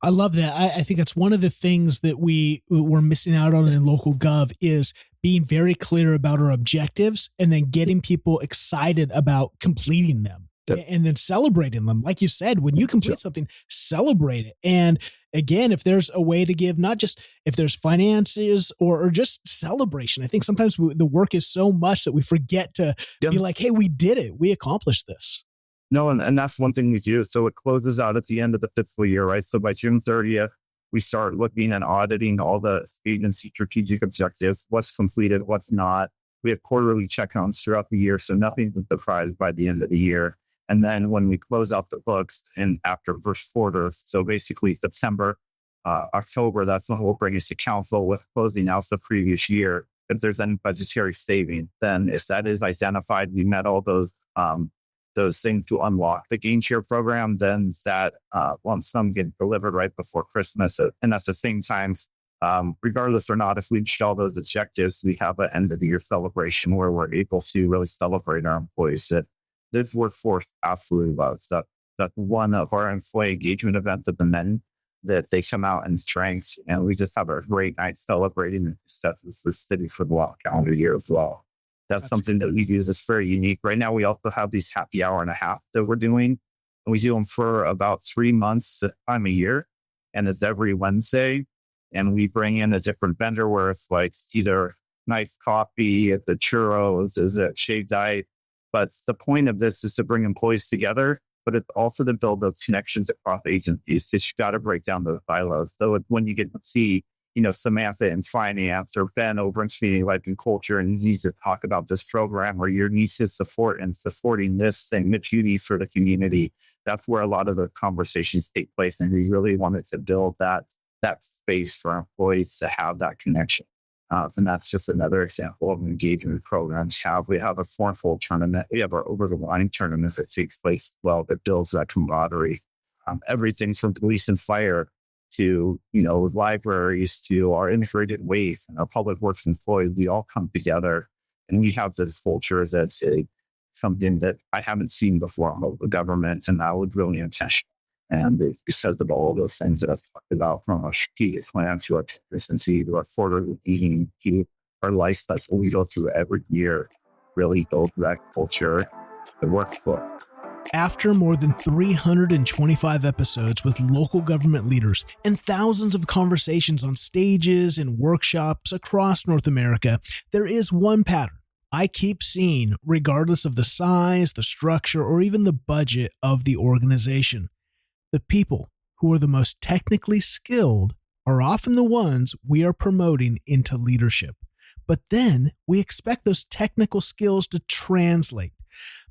I love that. I think that's one of the things that we're missing out on in local gov is being very clear about our objectives and then getting people excited about completing them. And then celebrating them. Like you said, when you complete something, celebrate it. And again, if there's a way to give, not just if there's finances or just celebration, I think sometimes the work is so much that we forget to be like, hey, we did it. We accomplished this. No, and that's one thing we do. So it closes out at the end of the fiscal year, right? So by June 30th, we start looking and auditing all the agency strategic objectives, what's completed, what's not. We have quarterly check-ons throughout the year, so nothing's a surprise by the end of the year. And then when we close out the books and after first quarter, so basically September, October, that's when we'll bring us to council with closing out the previous year. If there's any budgetary savings, then if that is identified, we met all those things to unlock the gain share program, then that lump sum get delivered right before Christmas. And at the same time, regardless or not, if we reach all those objectives, we have an end of the year celebration where we're able to really celebrate our employees that this workforce absolutely loves. That's one of our employee engagement events at the men that they come out in strength, and we just have a great night celebrating the successes of the city for the long calendar year as well. That's something that we use that's very unique. Right now, we also have these happy hour and a half that we're doing. And we do them for about 3 months time a year. And it's every Wednesday. And we bring in a different vendor where it's like either nice coffee, the churros, is it shaved ice. But the point of this is to bring employees together, but it's also to build those connections across agencies. It's got to break down those silos. So when you get to see, Samantha in finance or Ben over in community life and culture, and you need to talk about this program or your needs to support and supporting this thing that you need for the community. That's where a lot of the conversations take place. And we really wanted to build that space for employees to have that connection. And that's just another example of engagement programs. We have a formful tournament. We have our over the line tournament that takes place that builds that camaraderie. Everything from police and fire to, libraries, to our integrated waste and our public works employees, we all come together and we have this culture that's something that I haven't seen before on local governments, and that was really intentional. And because of all of those things that I've talked about, from our strategic plan to our consistency to our quarterly meeting to our life cycle we go through every year, really build that culture that works for. After more than 325 episodes with local government leaders and thousands of conversations on stages and workshops across North America, there is one pattern I keep seeing regardless of the size, the structure, or even the budget of the organization. The people who are the most technically skilled are often the ones we are promoting into leadership. But then we expect those technical skills to translate.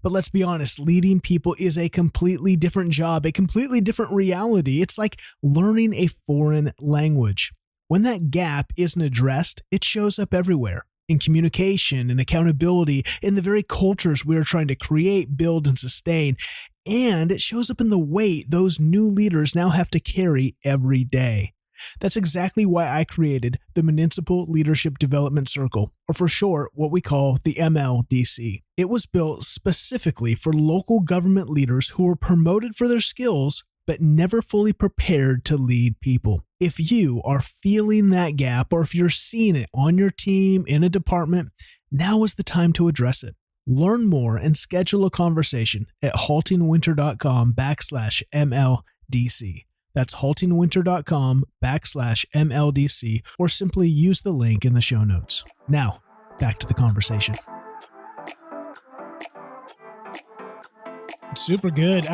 But let's be honest, leading people is a completely different job, a completely different reality. It's like learning a foreign language. When that gap isn't addressed, it shows up everywhere. In communication and accountability, in the very cultures we're trying to create, build, and sustain. And it shows up in the weight those new leaders now have to carry every day. That's exactly why I created the Municipal Leadership Development Circle, or for short, what we call the MLDC. It was built specifically for local government leaders who were promoted for their skills, but never fully prepared to lead people. If you are feeling that gap, or if you're seeing it on your team, in a department, now is the time to address it. Learn more and schedule a conversation at HaltingWinter.com/MLDC. That's HaltingWinter.com/MLDC, or simply use the link in the show notes. Now, back to the conversation. Super good.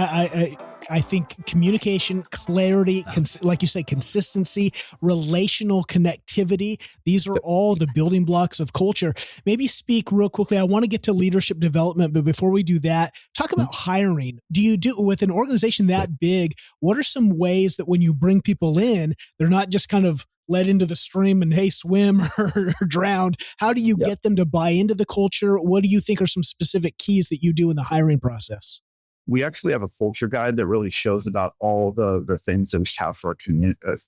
I think communication, clarity, like you say, consistency, relational connectivity, these are all the building blocks of culture. Maybe speak real quickly. I want to get to leadership development, but before we do that, talk about hiring. With an organization that big, what are some ways that when you bring people in, they're not just kind of led into the stream and, hey, swim or drowned? How do you get them to buy into the culture? What do you think are some specific keys that you do in the hiring process? We actually have a culture guide that really shows about all the things that we have for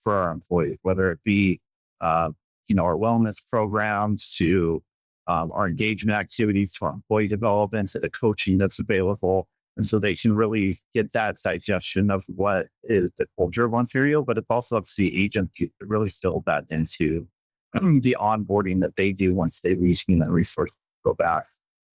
our employees, whether it be, our wellness programs to our engagement activities, to our employee development, to the coaching that's available. And so they can really get that digestion of what is the culture of Ontario, but it's also up to the agency to really fill that into the onboarding that they do once they leave and then resources go back.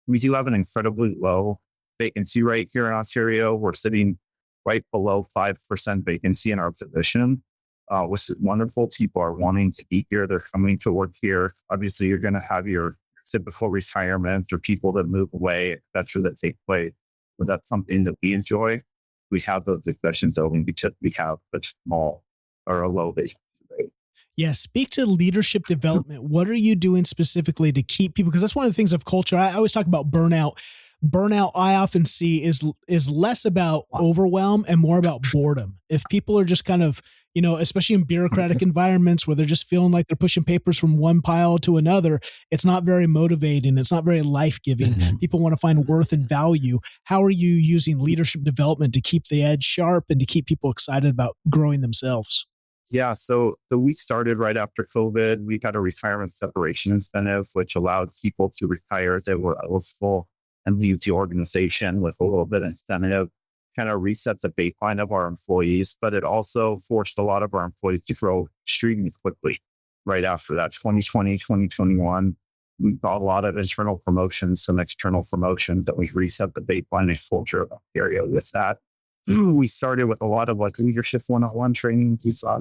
We do have an incredibly low vacancy rate here in Ontario. We're sitting right below 5% vacancy in our position, which is wonderful. People are wanting to be here. They're coming to work here. Obviously, you're going to have your typical retirements or people that move away, et cetera, that take place. But that's something that we enjoy. We have those discussions open because we have such small or a low vacancy rate. Yeah, speak to leadership development. What are you doing specifically to keep people? Because that's one of the things of culture. I always talk about burnout. burnout I often see is less about overwhelm and more about boredom. If people are just kind of, especially in bureaucratic environments where they're just feeling like they're pushing papers from one pile to another, it's not very motivating. It's not very life-giving. People want to find worth and value. How are you using leadership development to keep the edge sharp and to keep people excited about growing themselves? Yeah, so we started right after COVID. We got a retirement separation incentive, which allowed people to retire that were eligible and leave the organization with a little bit of incentive, kind of reset the baseline of our employees. But it also forced a lot of our employees to grow extremely quickly right after that. 2020, 2021, we saw a lot of internal promotions, some external promotions that we reset the baseline and culture of Ontario with that. We started with a lot of leadership one-on-one training. We saw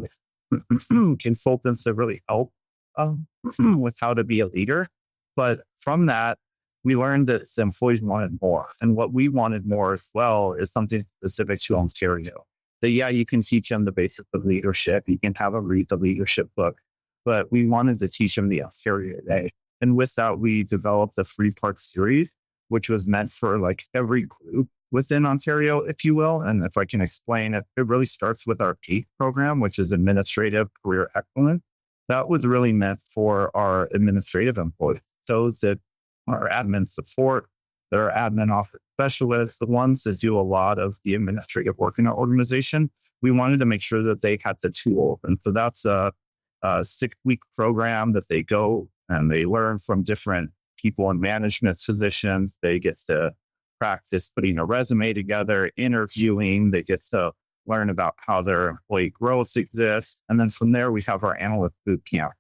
consultants that really help with how to be a leader. But from that, we learned that the employees wanted more. And what we wanted more as well is something specific to Ontario. That, you can teach them the basics of leadership. You can have them read the leadership book. But we wanted to teach them the Ontario way. And with that, we developed a 3-part series, which was meant for every group within Ontario, if you will. And if I can explain it, it really starts with our PACE program, which is Administrative Career Excellence. That was really meant for our administrative employees, those that are admin support, that are admin office specialists, the ones that do a lot of the administrative work in our organization. We wanted to make sure that they had the tool. And so that's a 6-week program that they go and they learn from different people in management positions. They get to practice putting a resume together, interviewing. They get to learn about how their employee growth exists. And then from there, we have our analyst boot camp.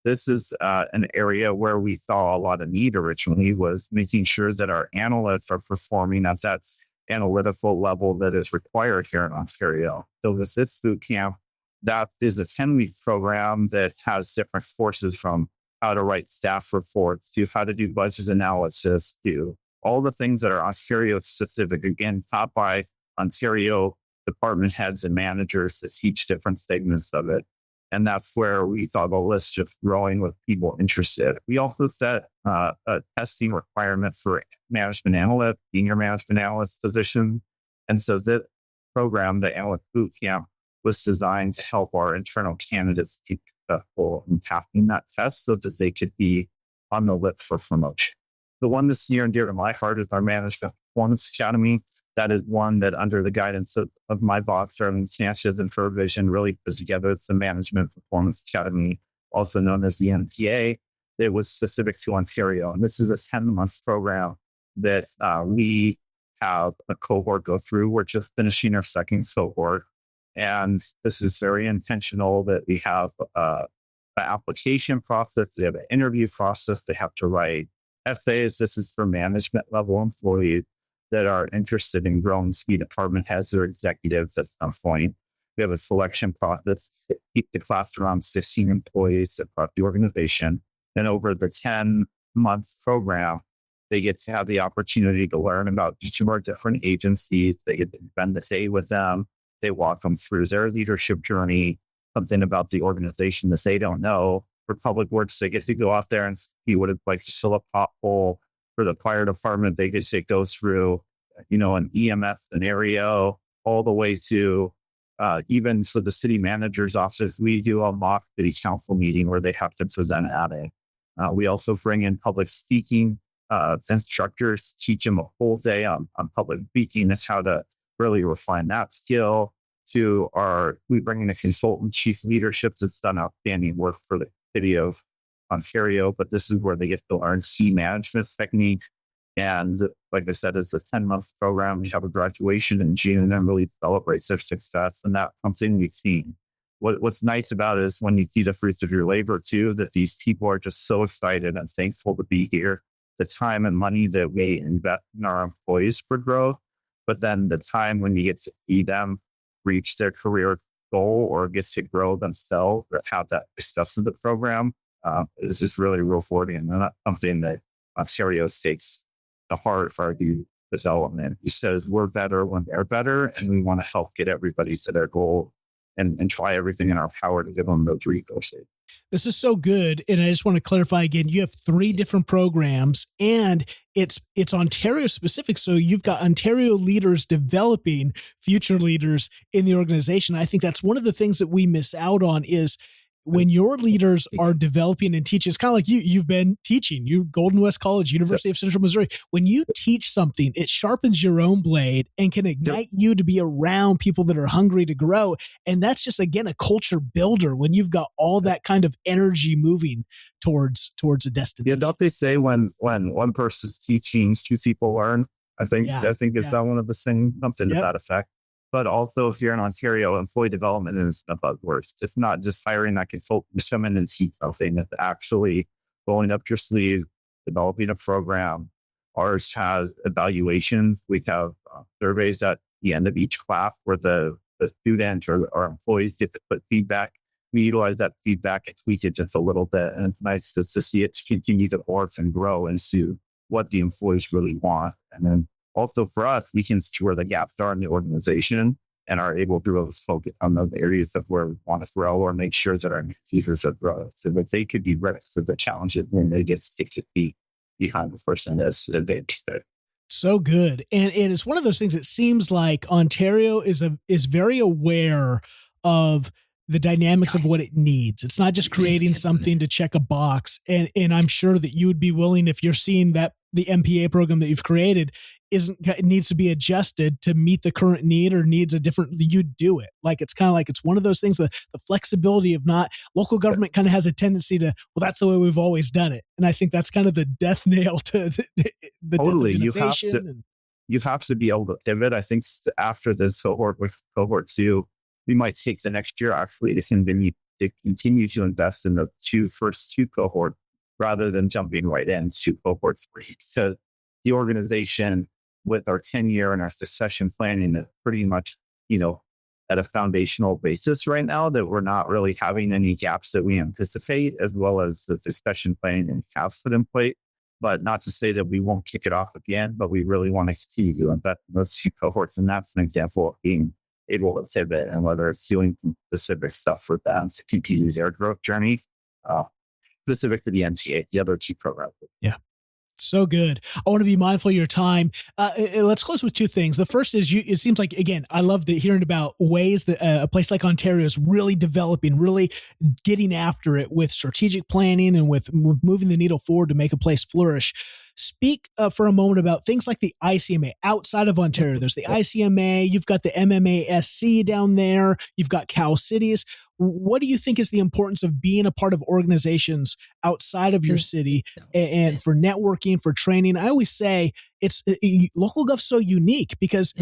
This is an area where we saw a lot of need originally, was making sure that our analysts are performing at that analytical level that is required here in Ontario. So this boot camp, that is a 10-week program that has different courses, from how to write staff reports to how to do budget analysis to all the things that are Ontario specific, again, taught by Ontario department heads and managers that teach different segments of it. And that's where we thought the list just growing with people interested. We also set a testing requirement for management analyst, senior management analyst position. And so this program, the Analyst Boot Camp, was designed to help our internal candidates be successful in passing that test so that they could be on the list for promotion. The one that's near and dear to my heart is our Management Performance Academy. That is one that, under the guidance of my boss, Jordan Sanchez, and for Vision, really put together the Management Performance Academy, also known as the MPA. It was specific to Ontario. And this is a 10-month program that we have a cohort go through. We're just finishing our second cohort. And this is very intentional that we have an application process. They have an interview process. They have to write essays. This is for management level employees that are interested in growing to be department heads or executives at some point. We have a selection process to keep the class around 16 employees across the organization. And over the 10-month program, they get to have the opportunity to learn about each of our different agencies. They get to spend the day with them. They walk them through their leadership journey, something about the organization that they don't know. For Public Works, they get to go out there and see what it's like to fill a pothole. For the fire department, they get to go through, an EMS scenario, all the way to even so the city manager's office. We do a mock city council meeting where they have to present at it. We also bring in public speaking instructors, teach them a whole day on public speaking. That's how to really refine that skill. We bring in a consultant, chief leadership, that's done outstanding work for the city of Ontario, but this is where they get to learn C management techniques. And like I said, it's a 10-month program. We have a graduation in June and really celebrate their success. And that's something we've seen. What's nice about it is when you see the fruits of your labor too, that these people are just so excited and thankful to be here. The time and money that we invest in our employees for growth, but then the time when you get to see them reach their career goal or get to grow themselves or have that success of the program, is just really rewarding. And that's something that Ontario takes to heart for our youth development. He says we're better when they're better, and we want to help get everybody to their goal and try everything in our power to give them those resources. This is so good. And I just want to clarify again, you have 3 different programs and it's Ontario specific. So you've got Ontario leaders developing future leaders in the organization. I think that's one of the things that we miss out on is when your leaders are developing and teaching. It's kind of like you've been teaching, Golden West College, University of Central Missouri. When you teach something, it sharpens your own blade and can ignite you to be around people that are hungry to grow. And that's just, again, a culture builder when you've got all that kind of energy moving towards a destination. Yeah, don't they say when one person's teaching, 2 people learn? I think it's that one of the things, something to that effect. But also, if you're in Ontario, employee development is a buzzword. It's not just hiring that consultant to come in and teach something. It's actually rolling up your sleeve, developing a program. Ours has evaluations. We have surveys at the end of each class where the students or our employees get to put feedback. We utilize that feedback and tweak it just a little bit. And it's nice to see it continue to morph and grow into what the employees really want. And then also for us, we can see where the gaps are in the organization and are able to really focus on those areas of where we want to grow or make sure that our users are growing so that they could be ready for the challenges when they get stick to feet behind the person that's advanced there. So good. And it is one of those things, it seems like Ontario is very aware of the dynamics of what it needs. It's not just creating something to check a box. And I'm sure that you would be willing, if you're seeing that the MPA program that you've created it needs to be adjusted to meet the current need or needs a different, you do it. Like, it's kind of like, it's one of those things that the flexibility of not, local government kind of has a tendency to, well, that's the way we've always done it. And I think that's kind of the death nail to the totally. Death of innovation. You have to be able to pivot. I think after this cohort with cohort 2, we might take the next year actually to continue to invest in the first two cohorts rather than jumping right into cohort 3. So the organization with our 10-year and our succession planning is pretty much, at a foundational basis right now that we're not really having any gaps that we anticipate, as well as the succession planning and caps put in place. But not to say that we won't kick it off again, but we really want to continue to invest in those 2 cohorts. And that's an example of being able to pivot and whether it's doing specific stuff for them to continue their growth journey, specific to the NCA, the other 2 programs. Yeah. So good. I want to be mindful of your time. Let's close with 2 things. The first is it seems like, again, I love hearing about ways that a place like Ontario is really developing, really getting after it with strategic planning and with moving the needle forward to make a place flourish. Speak for a moment about things like the ICMA outside of Ontario. There's the ICMA, you've got the MMASC down there, you've got Cal Cities. What do you think is the importance of being a part of organizations outside of your city and for networking, for training? I always say local gov's so unique because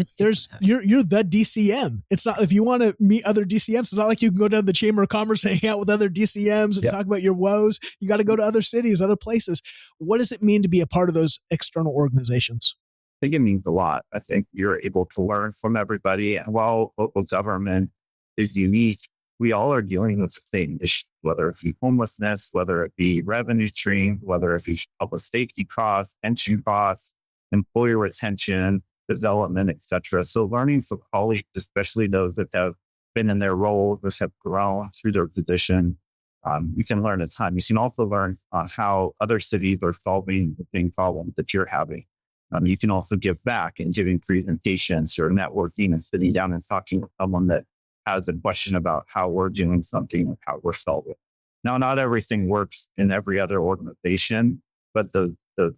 you're the DCM. It's not, if you want to meet other DCMs, it's not like you can go down to the Chamber of Commerce and hang out with other DCMs and talk about your woes. You got to go to other cities, other places. What does it mean to be a part of those external organizations? I think it means a lot. I think you're able to learn from everybody. And while local government is unique, we all are dealing with the same issue, whether it be homelessness, whether it be revenue stream, whether it be public safety costs, pension costs, employee retention, development, etc. So learning from colleagues, especially those that have been in their roles, that have grown through their position, you can learn a ton. You can also learn how other cities are solving the same problems that you're having. You can also give back and giving presentations or networking and sitting down and talking with someone that has a question about how we're doing something and how we're solving. Now, not everything works in every other organization, but the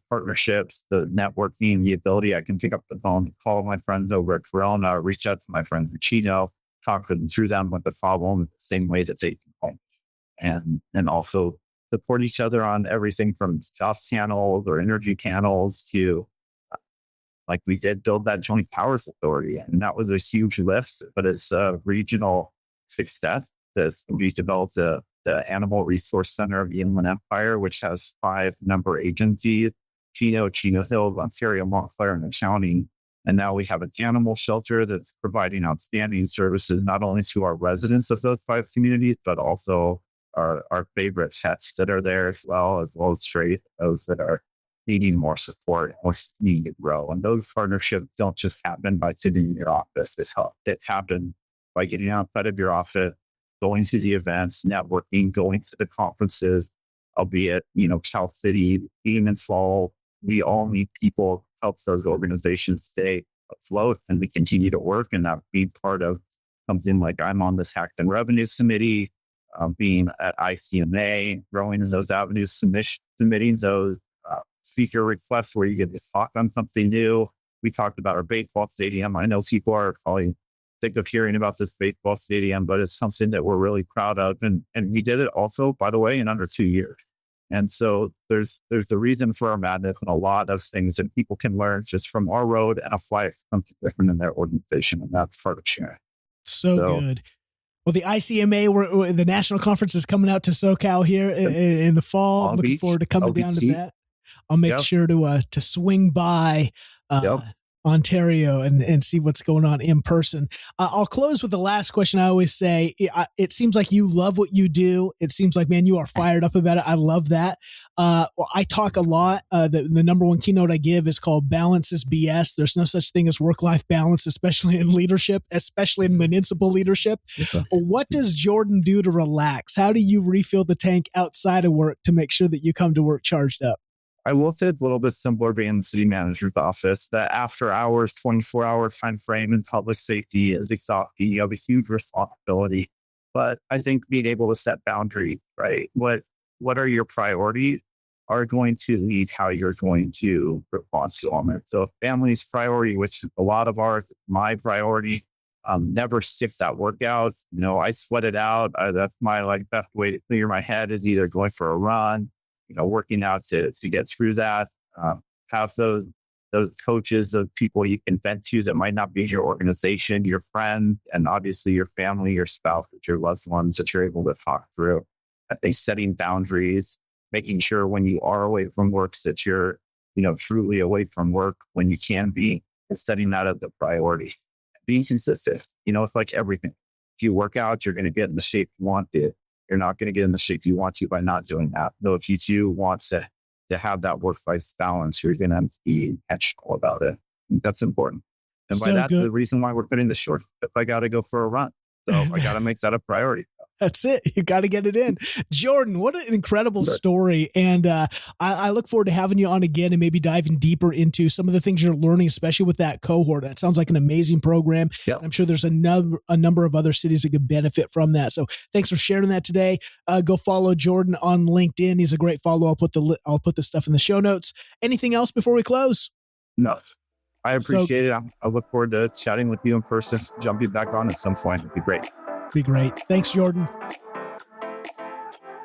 partnerships, the networking, the ability, I can pick up the phone, call my friends over at Corona, reach out to my friends at Chino, talk to them through them with the problem the same way that they can call. And also support each other on everything from job channels or energy channels to, like we did build that joint powers authority. And that was a huge lift, but it's a regional success. We developed the Animal Resource Center of the Inland Empire, which has 5 member agencies, Chino Hills, Ontario, Montclair, and County. And now we have an animal shelter that's providing outstanding services, not only to our residents of those 5 communities, but also our favorite pets that are there as well as trade, those that are needing more support or needing to grow. And those partnerships don't just happen by sitting in your office. It happens by getting outside of your office, going to the events, networking, going to the conferences, albeit, Cal City, being involved. We all need people, help those organizations stay afloat, and we continue to work. And that be part of something like I'm on this Hackton Revenues Committee, being at ICMA, growing in those avenues, submitting those speaker requests where you get to talk on something new. We talked about our baseball stadium. I know people are probably sick of hearing about this baseball stadium, but it's something that we're really proud of. And we did it also, by the way, in under 2 years. And so there's the reason for our madness, and a lot of things that people can learn just from our road and apply something different in their organization. And that's part of sharing. So good. Well, the ICMA, the national conference is coming out to SoCal here in the fall. I'm looking forward to coming down to that. I'll make sure to swing by Ontario and see what's going on in person. I'll close with the last question. I always say, it seems like you love what you do. It seems like, man, you are fired up about it. I love that. I talk a lot. The number one keynote I give is called Balance is BS. There's no such thing as work-life balance, especially in leadership, especially in municipal leadership. What does Jordan do to relax? How do you refill the tank outside of work to make sure that you come to work charged up? I will say it's a little bit simpler being in the city manager's office. That after hours, 24-hour time frame in public safety is exhausting. You have a huge responsibility. But I think being able to set boundaries, right? What are your priorities are going to lead how you're going to respond to them. So family's priority, which a lot of my priority, never skip that workout. I sweat it out. That's my best way to clear my head is either going for a run, working out to get through that. Have those coaches, those people you can vent to that might not be your organization, your friend, and obviously your family, your spouse, your loved ones that you're able to talk through. I think setting boundaries, making sure when you are away from work that you're, truly away from work when you can be, and setting that as the priority. Being consistent, it's like everything. If you work out, you're going to get in the shape you want to. You're not going to get in the shape you want to by not doing that. Though if you do want to have that work-life balance, you're going to be intentional about it. That's important. And by that's the reason why we're putting the short trip. I got to go for a run. So I got to make that a priority. That's it. You got to get it in. Jordan, what an incredible story. And I look forward to having you on again and maybe diving deeper into some of the things you're learning, especially with that cohort. That sounds like an amazing program. Yep. I'm sure there's a number of other cities that could benefit from that. So thanks for sharing that today. Go follow Jordan on LinkedIn. He's a great follow. I'll put the stuff in the show notes. Anything else before we close? No. I appreciate it. I look forward to chatting with you in person, jumping back on at some point. It'd be great. Thanks, Jordan.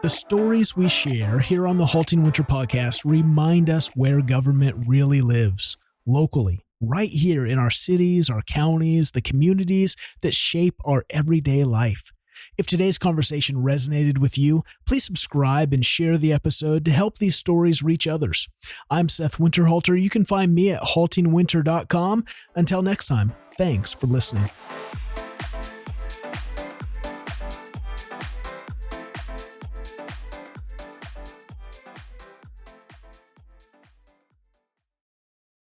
The stories we share here on the Halting Winter Podcast remind us where government really lives, locally, right here in our cities, our counties, the communities that shape our everyday life. If today's conversation resonated with you, please subscribe and share the episode to help these stories reach others. I'm Seth Winterhalter. You can find me at HaltingWinter.com. Until next time, thanks for listening.